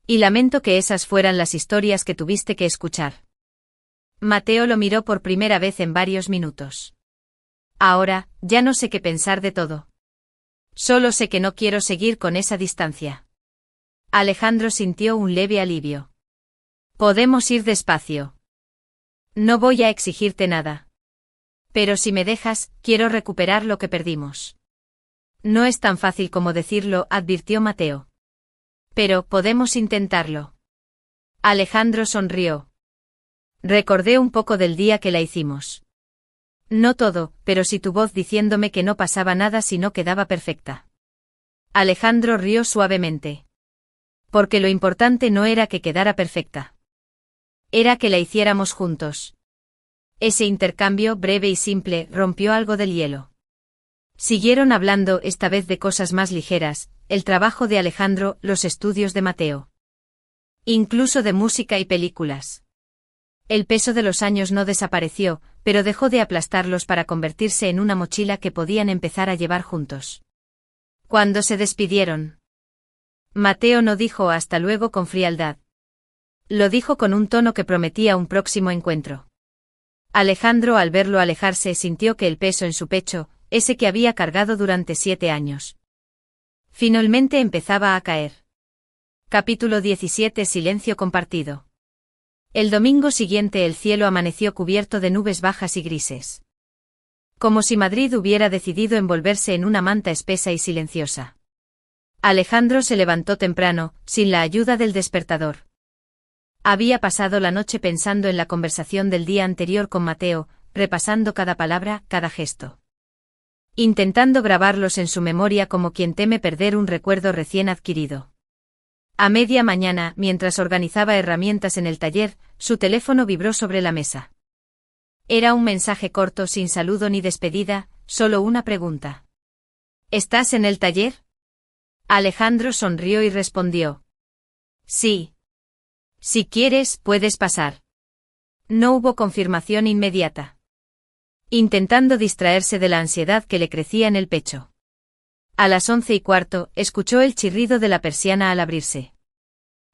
Y lamento que esas fueran las historias que tuviste que escuchar. Mateo lo miró por primera vez en varios minutos. Ahora, ya no sé qué pensar de todo. Solo sé que no quiero seguir con esa distancia. Alejandro sintió un leve alivio. Podemos ir despacio. No voy a exigirte nada. Pero si me dejas, quiero recuperar lo que perdimos. No es tan fácil como decirlo, advirtió Mateo. Pero podemos intentarlo. Alejandro sonrió. Recordé un poco del día que la hicimos. No todo, pero sí tu voz diciéndome que no pasaba nada si no quedaba perfecta. Alejandro rió suavemente. Porque lo importante no era que quedara perfecta. Era que la hiciéramos juntos. Ese intercambio breve y simple rompió algo del hielo. Siguieron hablando, esta vez de cosas más ligeras, el trabajo de Alejandro, los estudios de Mateo. Incluso de música y películas. El peso de los años no desapareció, pero dejó de aplastarlos para convertirse en una mochila que podían empezar a llevar juntos. Cuando se despidieron, Mateo no dijo hasta luego con frialdad. Lo dijo con un tono que prometía un próximo encuentro. Alejandro, al verlo alejarse, sintió que el peso en su pecho, ese que había cargado durante 7 años, finalmente empezaba a caer. Capítulo 17. Silencio compartido. El domingo siguiente el cielo amaneció cubierto de nubes bajas y grises. Como si Madrid hubiera decidido envolverse en una manta espesa y silenciosa. Alejandro se levantó temprano, sin la ayuda del despertador. Había pasado la noche pensando en la conversación del día anterior con Mateo, repasando cada palabra, cada gesto. Intentando grabarlos en su memoria como quien teme perder un recuerdo recién adquirido. A media mañana, mientras organizaba herramientas en el taller, su teléfono vibró sobre la mesa. Era un mensaje corto sin saludo ni despedida, solo una pregunta. ¿Estás en el taller? Alejandro sonrió y respondió. Sí. Si quieres, puedes pasar. No hubo confirmación inmediata. Intentando distraerse de la ansiedad que le crecía en el pecho. A las 11:15, escuchó el chirrido de la persiana al abrirse.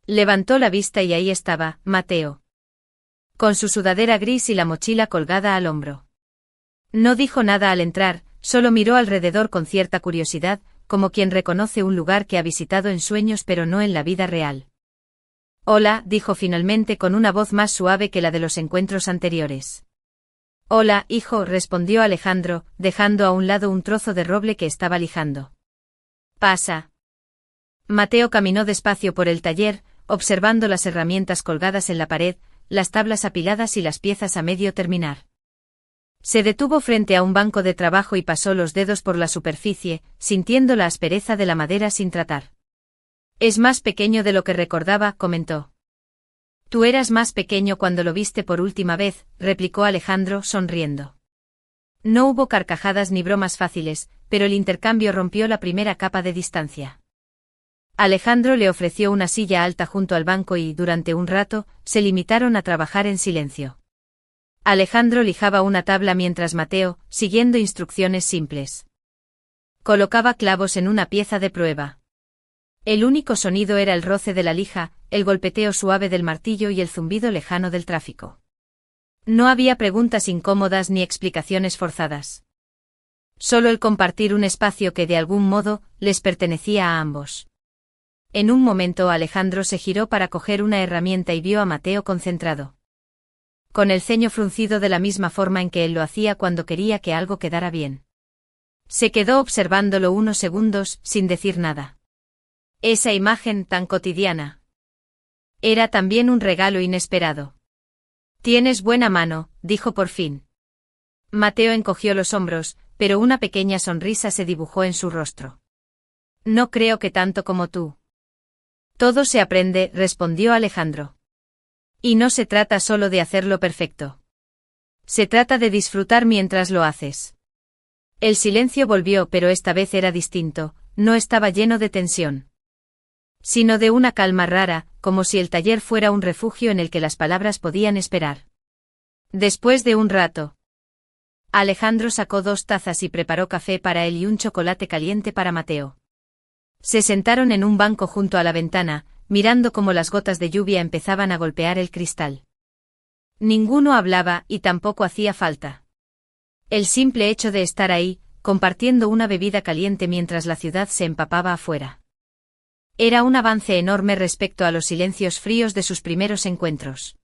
Levantó la vista y ahí estaba, Mateo. Con su sudadera gris y la mochila colgada al hombro. No dijo nada al entrar, solo miró alrededor con cierta curiosidad, como quien reconoce un lugar que ha visitado en sueños pero no en la vida real. Hola, dijo finalmente con una voz más suave que la de los encuentros anteriores. Hola, hijo, respondió Alejandro, dejando a un lado un trozo de roble que estaba lijando. Pasa. Mateo caminó despacio por el taller, observando las herramientas colgadas en la pared, las tablas apiladas y las piezas a medio terminar. Se detuvo frente a un banco de trabajo y pasó los dedos por la superficie, sintiendo la aspereza de la madera sin tratar. Es más pequeño de lo que recordaba, comentó. Tú eras más pequeño cuando lo viste por última vez, replicó Alejandro, sonriendo. No hubo carcajadas ni bromas fáciles, pero el intercambio rompió la primera capa de distancia. Alejandro le ofreció una silla alta junto al banco y, durante un rato, se limitaron a trabajar en silencio. Alejandro lijaba una tabla mientras Mateo, siguiendo instrucciones simples, colocaba clavos en una pieza de prueba. El único sonido era el roce de la lija, el golpeteo suave del martillo y el zumbido lejano del tráfico. No había preguntas incómodas ni explicaciones forzadas. Solo el compartir un espacio que de algún modo les pertenecía a ambos. En un momento Alejandro se giró para coger una herramienta y vio a Mateo concentrado, con el ceño fruncido de la misma forma en que él lo hacía cuando quería que algo quedara bien. Se quedó observándolo unos segundos, sin decir nada. Esa imagen tan cotidiana era también un regalo inesperado. Tienes buena mano, dijo por fin. Mateo encogió los hombros, pero una pequeña sonrisa se dibujó en su rostro. No creo que tanto como tú. Todo se aprende, respondió Alejandro. Y no se trata solo de hacerlo perfecto. Se trata de disfrutar mientras lo haces. El silencio volvió, pero esta vez era distinto, no estaba lleno de tensión, sino de una calma rara, como si el taller fuera un refugio en el que las palabras podían esperar. Después de un rato, Alejandro sacó 2 tazas y preparó café para él y un chocolate caliente para Mateo. Se sentaron en un banco junto a la ventana, mirando cómo las gotas de lluvia empezaban a golpear el cristal. Ninguno hablaba y tampoco hacía falta. El simple hecho de estar ahí, compartiendo una bebida caliente mientras la ciudad se empapaba afuera, era un avance enorme respecto a los silencios fríos de sus primeros encuentros.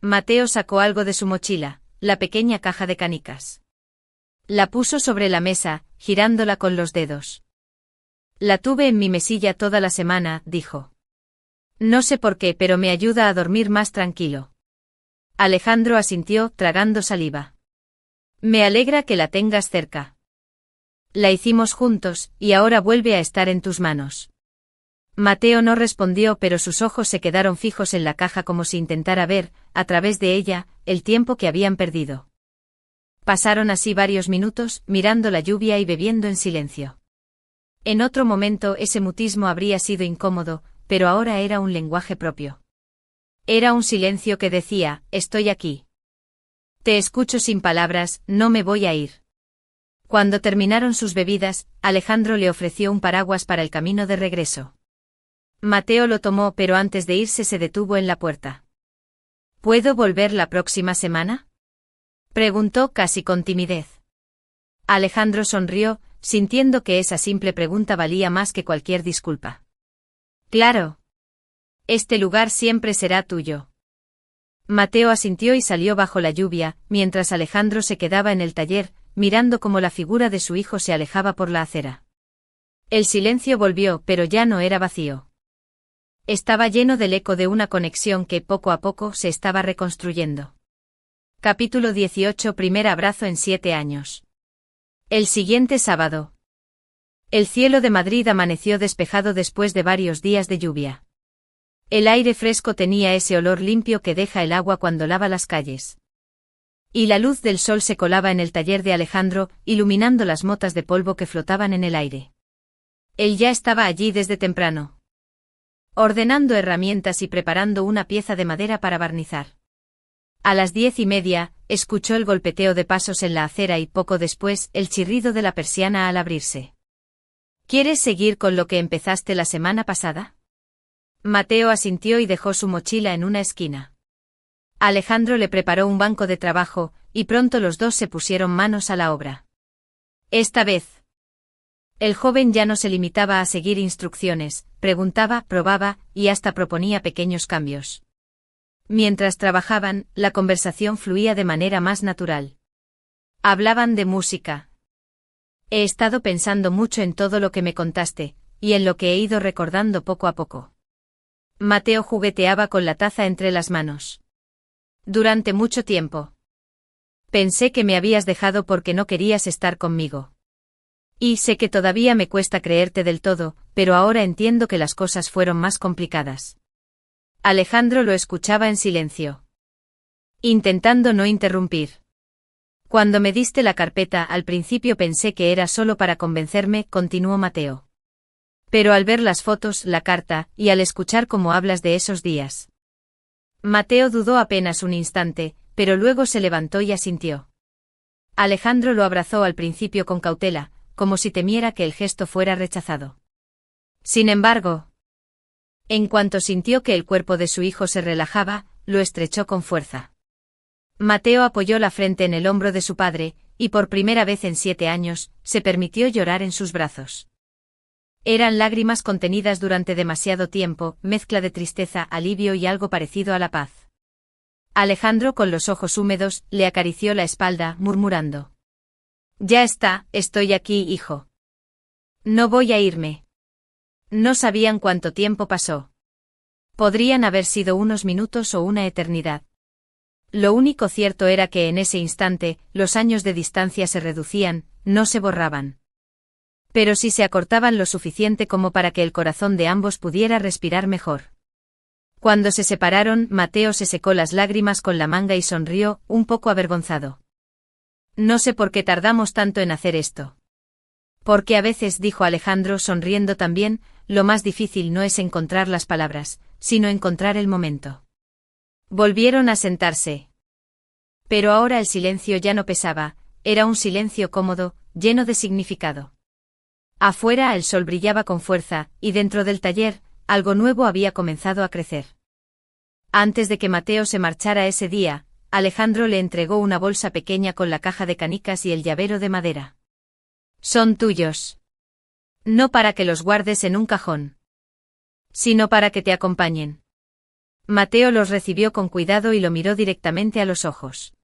Mateo sacó algo de su mochila, la pequeña caja de canicas. La puso sobre la mesa, girándola con los dedos. La tuve en mi mesilla toda la semana, dijo. No sé por qué, pero me ayuda a dormir más tranquilo. Alejandro asintió, tragando saliva. Me alegra que la tengas cerca. La hicimos juntos, y ahora vuelve a estar en tus manos. Mateo no respondió, pero sus ojos se quedaron fijos en la caja como si intentara ver, a través de ella, el tiempo que habían perdido. Pasaron así varios minutos, mirando la lluvia y bebiendo en silencio. En otro momento ese mutismo habría sido incómodo, pero ahora era un lenguaje propio. Era un silencio que decía, estoy aquí. Te escucho sin palabras, no me voy a ir. Cuando terminaron sus bebidas, Alejandro le ofreció un paraguas para el camino de regreso. Mateo lo tomó, pero antes de irse se detuvo en la puerta. ¿Puedo volver la próxima semana?, preguntó casi con timidez. Alejandro sonrió, sintiendo que esa simple pregunta valía más que cualquier disculpa. Claro. Este lugar siempre será tuyo. Mateo asintió y salió bajo la lluvia, mientras Alejandro se quedaba en el taller, mirando cómo la figura de su hijo se alejaba por la acera. El silencio volvió, pero ya no era vacío. Estaba lleno del eco de una conexión que poco a poco se estaba reconstruyendo. Capítulo 18. Primer abrazo en 7 años. El siguiente sábado. El cielo de Madrid amaneció despejado después de varios días de lluvia. El aire fresco tenía ese olor limpio que deja el agua cuando lava las calles. Y la luz del sol se colaba en el taller de Alejandro, iluminando las motas de polvo que flotaban en el aire. Él ya estaba allí desde temprano, ordenando herramientas y preparando una pieza de madera para barnizar. A las 10:30, escuchó el golpeteo de pasos en la acera y poco después el chirrido de la persiana al abrirse. ¿Quieres seguir con lo que empezaste la semana pasada? Mateo asintió y dejó su mochila en una esquina. Alejandro le preparó un banco de trabajo, y pronto los dos se pusieron manos a la obra. Esta vez, el joven ya no se limitaba a seguir instrucciones, preguntaba, probaba, y hasta proponía pequeños cambios. Mientras trabajaban, la conversación fluía de manera más natural. Hablaban de música. He estado pensando mucho en todo lo que me contaste, y en lo que he ido recordando poco a poco. Mateo jugueteaba con la taza entre las manos. Durante mucho tiempo pensé que me habías dejado porque no querías estar conmigo. Y sé que todavía me cuesta creerte del todo, pero ahora entiendo que las cosas fueron más complicadas. Alejandro lo escuchaba en silencio, intentando no interrumpir. Cuando me diste la carpeta al principio pensé que era solo para convencerme, continuó Mateo. Pero al ver las fotos, la carta, y al escuchar cómo hablas de esos días. Mateo dudó apenas un instante, pero luego se levantó y asintió. Alejandro lo abrazó al principio con cautela, como si temiera que el gesto fuera rechazado. Sin embargo, en cuanto sintió que el cuerpo de su hijo se relajaba, lo estrechó con fuerza. Mateo apoyó la frente en el hombro de su padre, y por primera vez en 7 años, se permitió llorar en sus brazos. Eran lágrimas contenidas durante demasiado tiempo, mezcla de tristeza, alivio y algo parecido a la paz. Alejandro, con los ojos húmedos, le acarició la espalda, murmurando: «Ya está, estoy aquí, hijo. No voy a irme». No sabían cuánto tiempo pasó. Podrían haber sido unos minutos o una eternidad. Lo único cierto era que en ese instante, los años de distancia se reducían, no se borraban. Pero sí se acortaban lo suficiente como para que el corazón de ambos pudiera respirar mejor. Cuando se separaron, Mateo se secó las lágrimas con la manga y sonrió, un poco avergonzado. «No sé por qué tardamos tanto en hacer esto». «Porque a veces», dijo Alejandro sonriendo también, «lo más difícil no es encontrar las palabras, sino encontrar el momento». Volvieron a sentarse. Pero ahora el silencio ya no pesaba, era un silencio cómodo, lleno de significado. Afuera el sol brillaba con fuerza, y dentro del taller, algo nuevo había comenzado a crecer. Antes de que Mateo se marchara ese día, Alejandro le entregó una bolsa pequeña con la caja de canicas y el llavero de madera. «Son tuyos. No para que los guardes en un cajón, sino para que te acompañen». Mateo los recibió con cuidado y lo miró directamente a los ojos.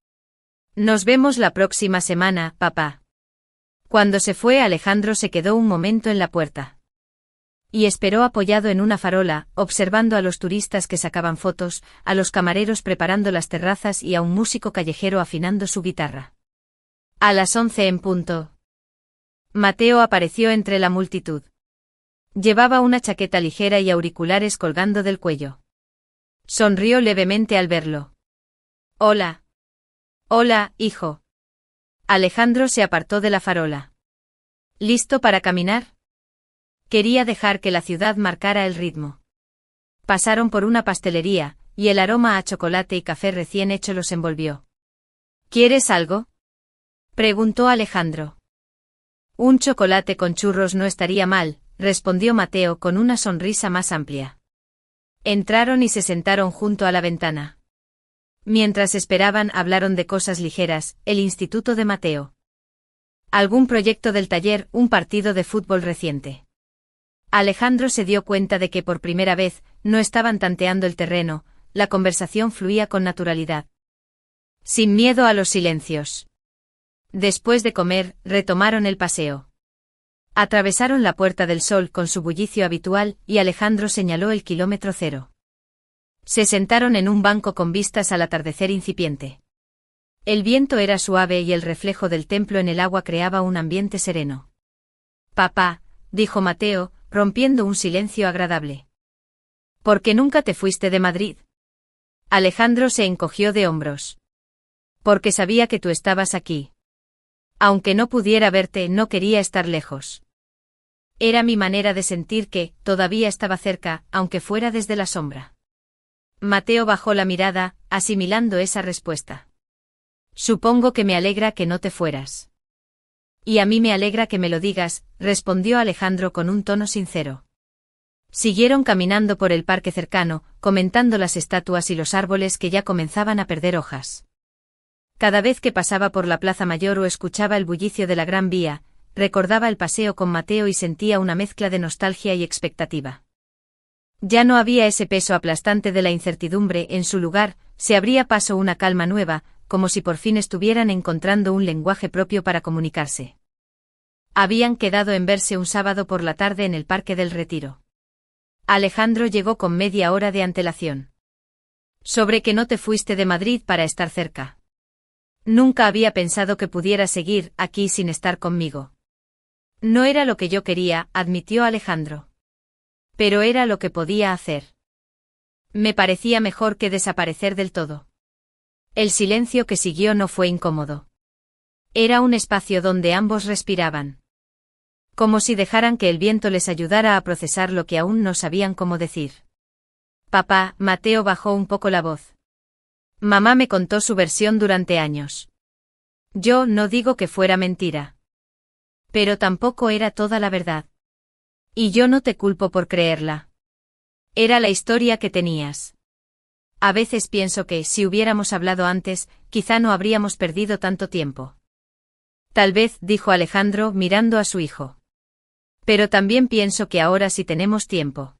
«Nos vemos la próxima semana, papá». Cuando se fue, Alejandro se quedó un momento en la puerta. Y esperó apoyado en una farola, observando a los turistas que sacaban fotos, a los camareros preparando las terrazas y a un músico callejero afinando su guitarra. A las 11 en punto, Mateo apareció entre la multitud. Llevaba una chaqueta ligera y auriculares colgando del cuello. Sonrió levemente al verlo. «Hola». «Hola, hijo». Alejandro se apartó de la farola. «¿Listo para caminar?». Quería dejar que la ciudad marcara el ritmo. Pasaron por una pastelería, y el aroma a chocolate y café recién hecho los envolvió. «¿Quieres algo?», preguntó Alejandro. «Un chocolate con churros no estaría mal», respondió Mateo con una sonrisa más amplia. Entraron y se sentaron junto a la ventana. Mientras esperaban, hablaron de cosas ligeras, el instituto de Mateo. Algún proyecto del taller, un partido de fútbol reciente. Alejandro se dio cuenta de que por primera vez, no estaban tanteando el terreno, la conversación fluía con naturalidad. Sin miedo a los silencios. Después de comer, retomaron el paseo. Atravesaron la Puerta del Sol con su bullicio habitual, y Alejandro señaló el kilómetro cero. Se sentaron en un banco con vistas al atardecer incipiente. El viento era suave y el reflejo del templo en el agua creaba un ambiente sereno. «Papá», dijo Mateo, rompiendo un silencio agradable. «¿Por qué nunca te fuiste de Madrid?». Alejandro se encogió de hombros. «Porque sabía que tú estabas aquí. Aunque no pudiera verte, no quería estar lejos. Era mi manera de sentir que, todavía estaba cerca, aunque fuera desde la sombra». Mateo bajó la mirada, asimilando esa respuesta. «Supongo que me alegra que no te fueras». «Y a mí me alegra que me lo digas», respondió Alejandro con un tono sincero. Siguieron caminando por el parque cercano, comentando las estatuas y los árboles que ya comenzaban a perder hojas. Cada vez que pasaba por la Plaza Mayor o escuchaba el bullicio de la Gran Vía, recordaba el paseo con Mateo y sentía una mezcla de nostalgia y expectativa. Ya no había ese peso aplastante de la incertidumbre, en su lugar, se abría paso una calma nueva, como si por fin estuvieran encontrando un lenguaje propio para comunicarse. Habían quedado en verse un sábado por la tarde en el Parque del Retiro. Alejandro llegó con media hora de antelación. «Sobre que no te fuiste de Madrid para estar cerca». «Nunca había pensado que pudiera seguir aquí sin estar conmigo». «No era lo que yo quería», admitió Alejandro. «Pero era lo que podía hacer». Me parecía mejor que desaparecer del todo. El silencio que siguió no fue incómodo. Era un espacio donde ambos respiraban. Como si dejaran que el viento les ayudara a procesar lo que aún no sabían cómo decir. Papá, Mateo bajó un poco la voz. Mamá me contó su versión durante años. Yo no digo que fuera mentira. Pero tampoco era toda la verdad. Y yo no te culpo por creerla. Era la historia que tenías. A veces pienso que, si hubiéramos hablado antes, quizá no habríamos perdido tanto tiempo. Tal vez, dijo Alejandro mirando a su hijo. Pero también pienso que ahora sí tenemos tiempo.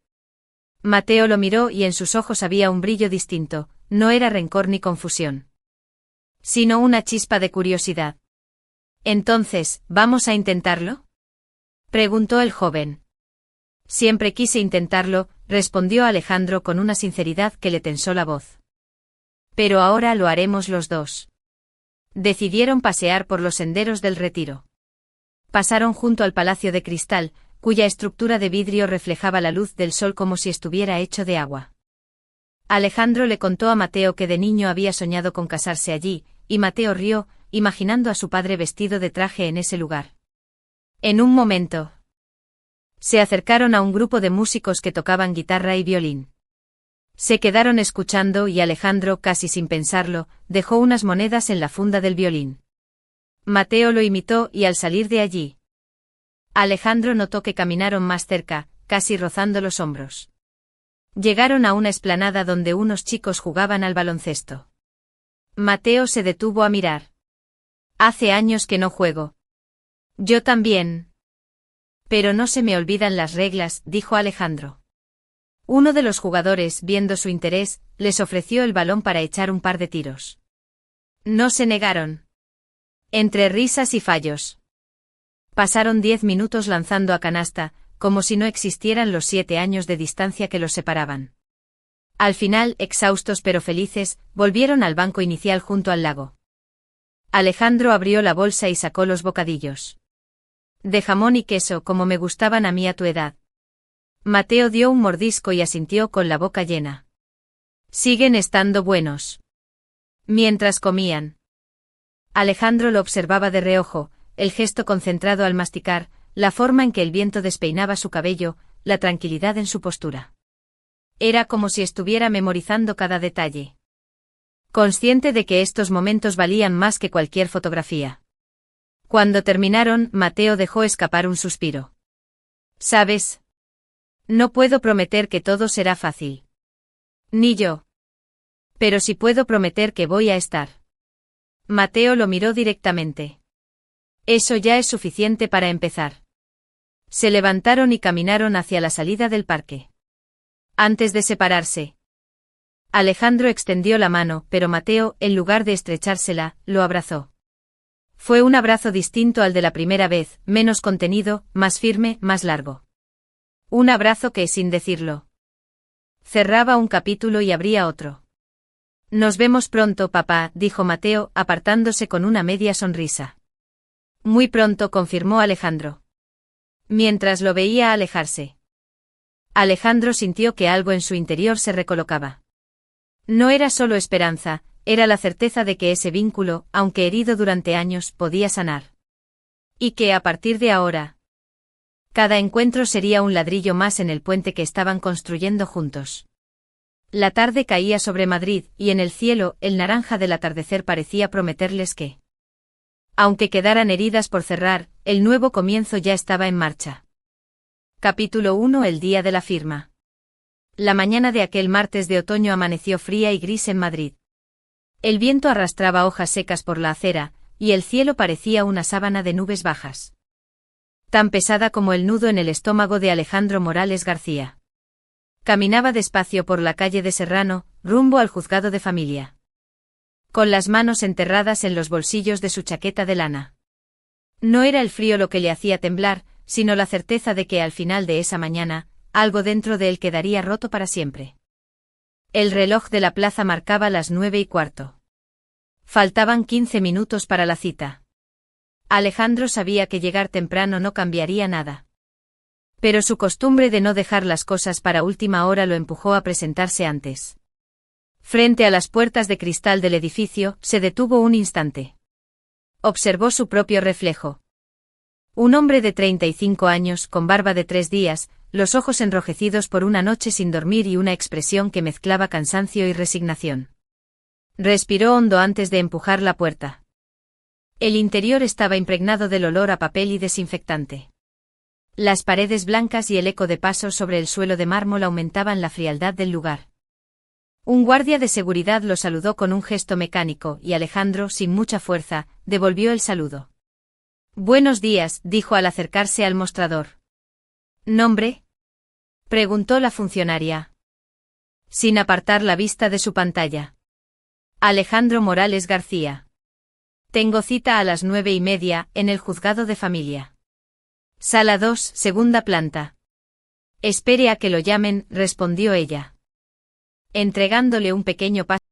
Mateo lo miró y en sus ojos había un brillo distinto, no era rencor ni confusión. Sino una chispa de curiosidad. Entonces, ¿vamos a intentarlo? Preguntó el joven. Siempre quise intentarlo, respondió Alejandro con una sinceridad que le tensó la voz. Pero ahora lo haremos los dos. Decidieron pasear por los senderos del Retiro. Pasaron junto al Palacio de Cristal, cuya estructura de vidrio reflejaba la luz del sol como si estuviera hecho de agua. Alejandro le contó a Mateo que de niño había soñado con casarse allí, y Mateo rió, imaginando a su padre vestido de traje en ese lugar. En un momento, se acercaron a un grupo de músicos que tocaban guitarra y violín. Se quedaron escuchando y Alejandro, casi sin pensarlo, dejó unas monedas en la funda del violín. Mateo lo imitó y al salir de allí, Alejandro notó que caminaron más cerca, casi rozando los hombros. Llegaron a una explanada donde unos chicos jugaban al baloncesto. Mateo se detuvo a mirar. Hace años que no juego. Yo también. Pero no se me olvidan las reglas, dijo Alejandro. Uno de los jugadores, viendo su interés, les ofreció el balón para echar un par de tiros. No se negaron. Entre risas y fallos. Pasaron 10 minutos lanzando a canasta, como si no existieran los 7 años de distancia que los separaban. Al final, exhaustos pero felices, volvieron al banco inicial junto al lago. Alejandro abrió la bolsa y sacó los bocadillos. De jamón y queso como me gustaban a mí a tu edad. Mateo dio un mordisco y asintió con la boca llena. Siguen estando buenos. Mientras comían, Alejandro lo observaba de reojo, el gesto concentrado al masticar, la forma en que el viento despeinaba su cabello, la tranquilidad en su postura. Era como si estuviera memorizando cada detalle. Consciente de que estos momentos valían más que cualquier fotografía. Cuando terminaron, Mateo dejó escapar un suspiro. ¿Sabes? No puedo prometer que todo será fácil. Ni yo. Pero sí puedo prometer que voy a estar. Mateo lo miró directamente. Eso ya es suficiente para empezar. Se levantaron y caminaron hacia la salida del parque. Antes de separarse, Alejandro extendió la mano, pero Mateo, en lugar de estrechársela, lo abrazó. Fue un abrazo distinto al de la primera vez, menos contenido, más firme, más largo. Un abrazo que, sin decirlo, cerraba un capítulo y abría otro. Nos vemos pronto, papá, dijo Mateo, apartándose con una media sonrisa. Muy pronto, confirmó Alejandro. Mientras lo veía alejarse, Alejandro sintió que algo en su interior se recolocaba. No era solo esperanza, era la certeza de que ese vínculo, aunque herido durante años, podía sanar. Y que a partir de ahora, cada encuentro sería un ladrillo más en el puente que estaban construyendo juntos. La tarde caía sobre Madrid, y en el cielo, el naranja del atardecer parecía prometerles que, aunque quedaran heridas por cerrar, el nuevo comienzo ya estaba en marcha. Capítulo 1. El día de la firma. La mañana de aquel martes de otoño amaneció fría y gris en Madrid. El viento arrastraba hojas secas por la acera, y el cielo parecía una sábana de nubes bajas. Tan pesada como el nudo en el estómago de Alejandro Morales García. Caminaba despacio por la calle de Serrano, rumbo al juzgado de familia. Con las manos enterradas en los bolsillos de su chaqueta de lana. No era el frío lo que le hacía temblar, sino la certeza de que al final de esa mañana, algo dentro de él quedaría roto para siempre. El reloj de la plaza marcaba las 9:15. Faltaban 15 minutos para la cita. Alejandro sabía que llegar temprano no cambiaría nada. Pero su costumbre de no dejar las cosas para última hora lo empujó a presentarse antes. Frente a las puertas de cristal del edificio, se detuvo un instante. Observó su propio reflejo. Un hombre de 35 años, con barba de 3 días, los ojos enrojecidos por una noche sin dormir y una expresión que mezclaba cansancio y resignación. Respiró hondo antes de empujar la puerta. El interior estaba impregnado del olor a papel y desinfectante. Las paredes blancas y el eco de pasos sobre el suelo de mármol aumentaban la frialdad del lugar. Un guardia de seguridad lo saludó con un gesto mecánico y Alejandro, sin mucha fuerza, devolvió el saludo. «Buenos días», dijo al acercarse al mostrador. «¿Nombre?», preguntó la funcionaria, sin apartar la vista de su pantalla. «Alejandro Morales García. Tengo cita a las 9:30, en el juzgado de familia. Sala 2, segunda planta». «Espere a que lo llamen», respondió ella, entregándole un pequeño paso.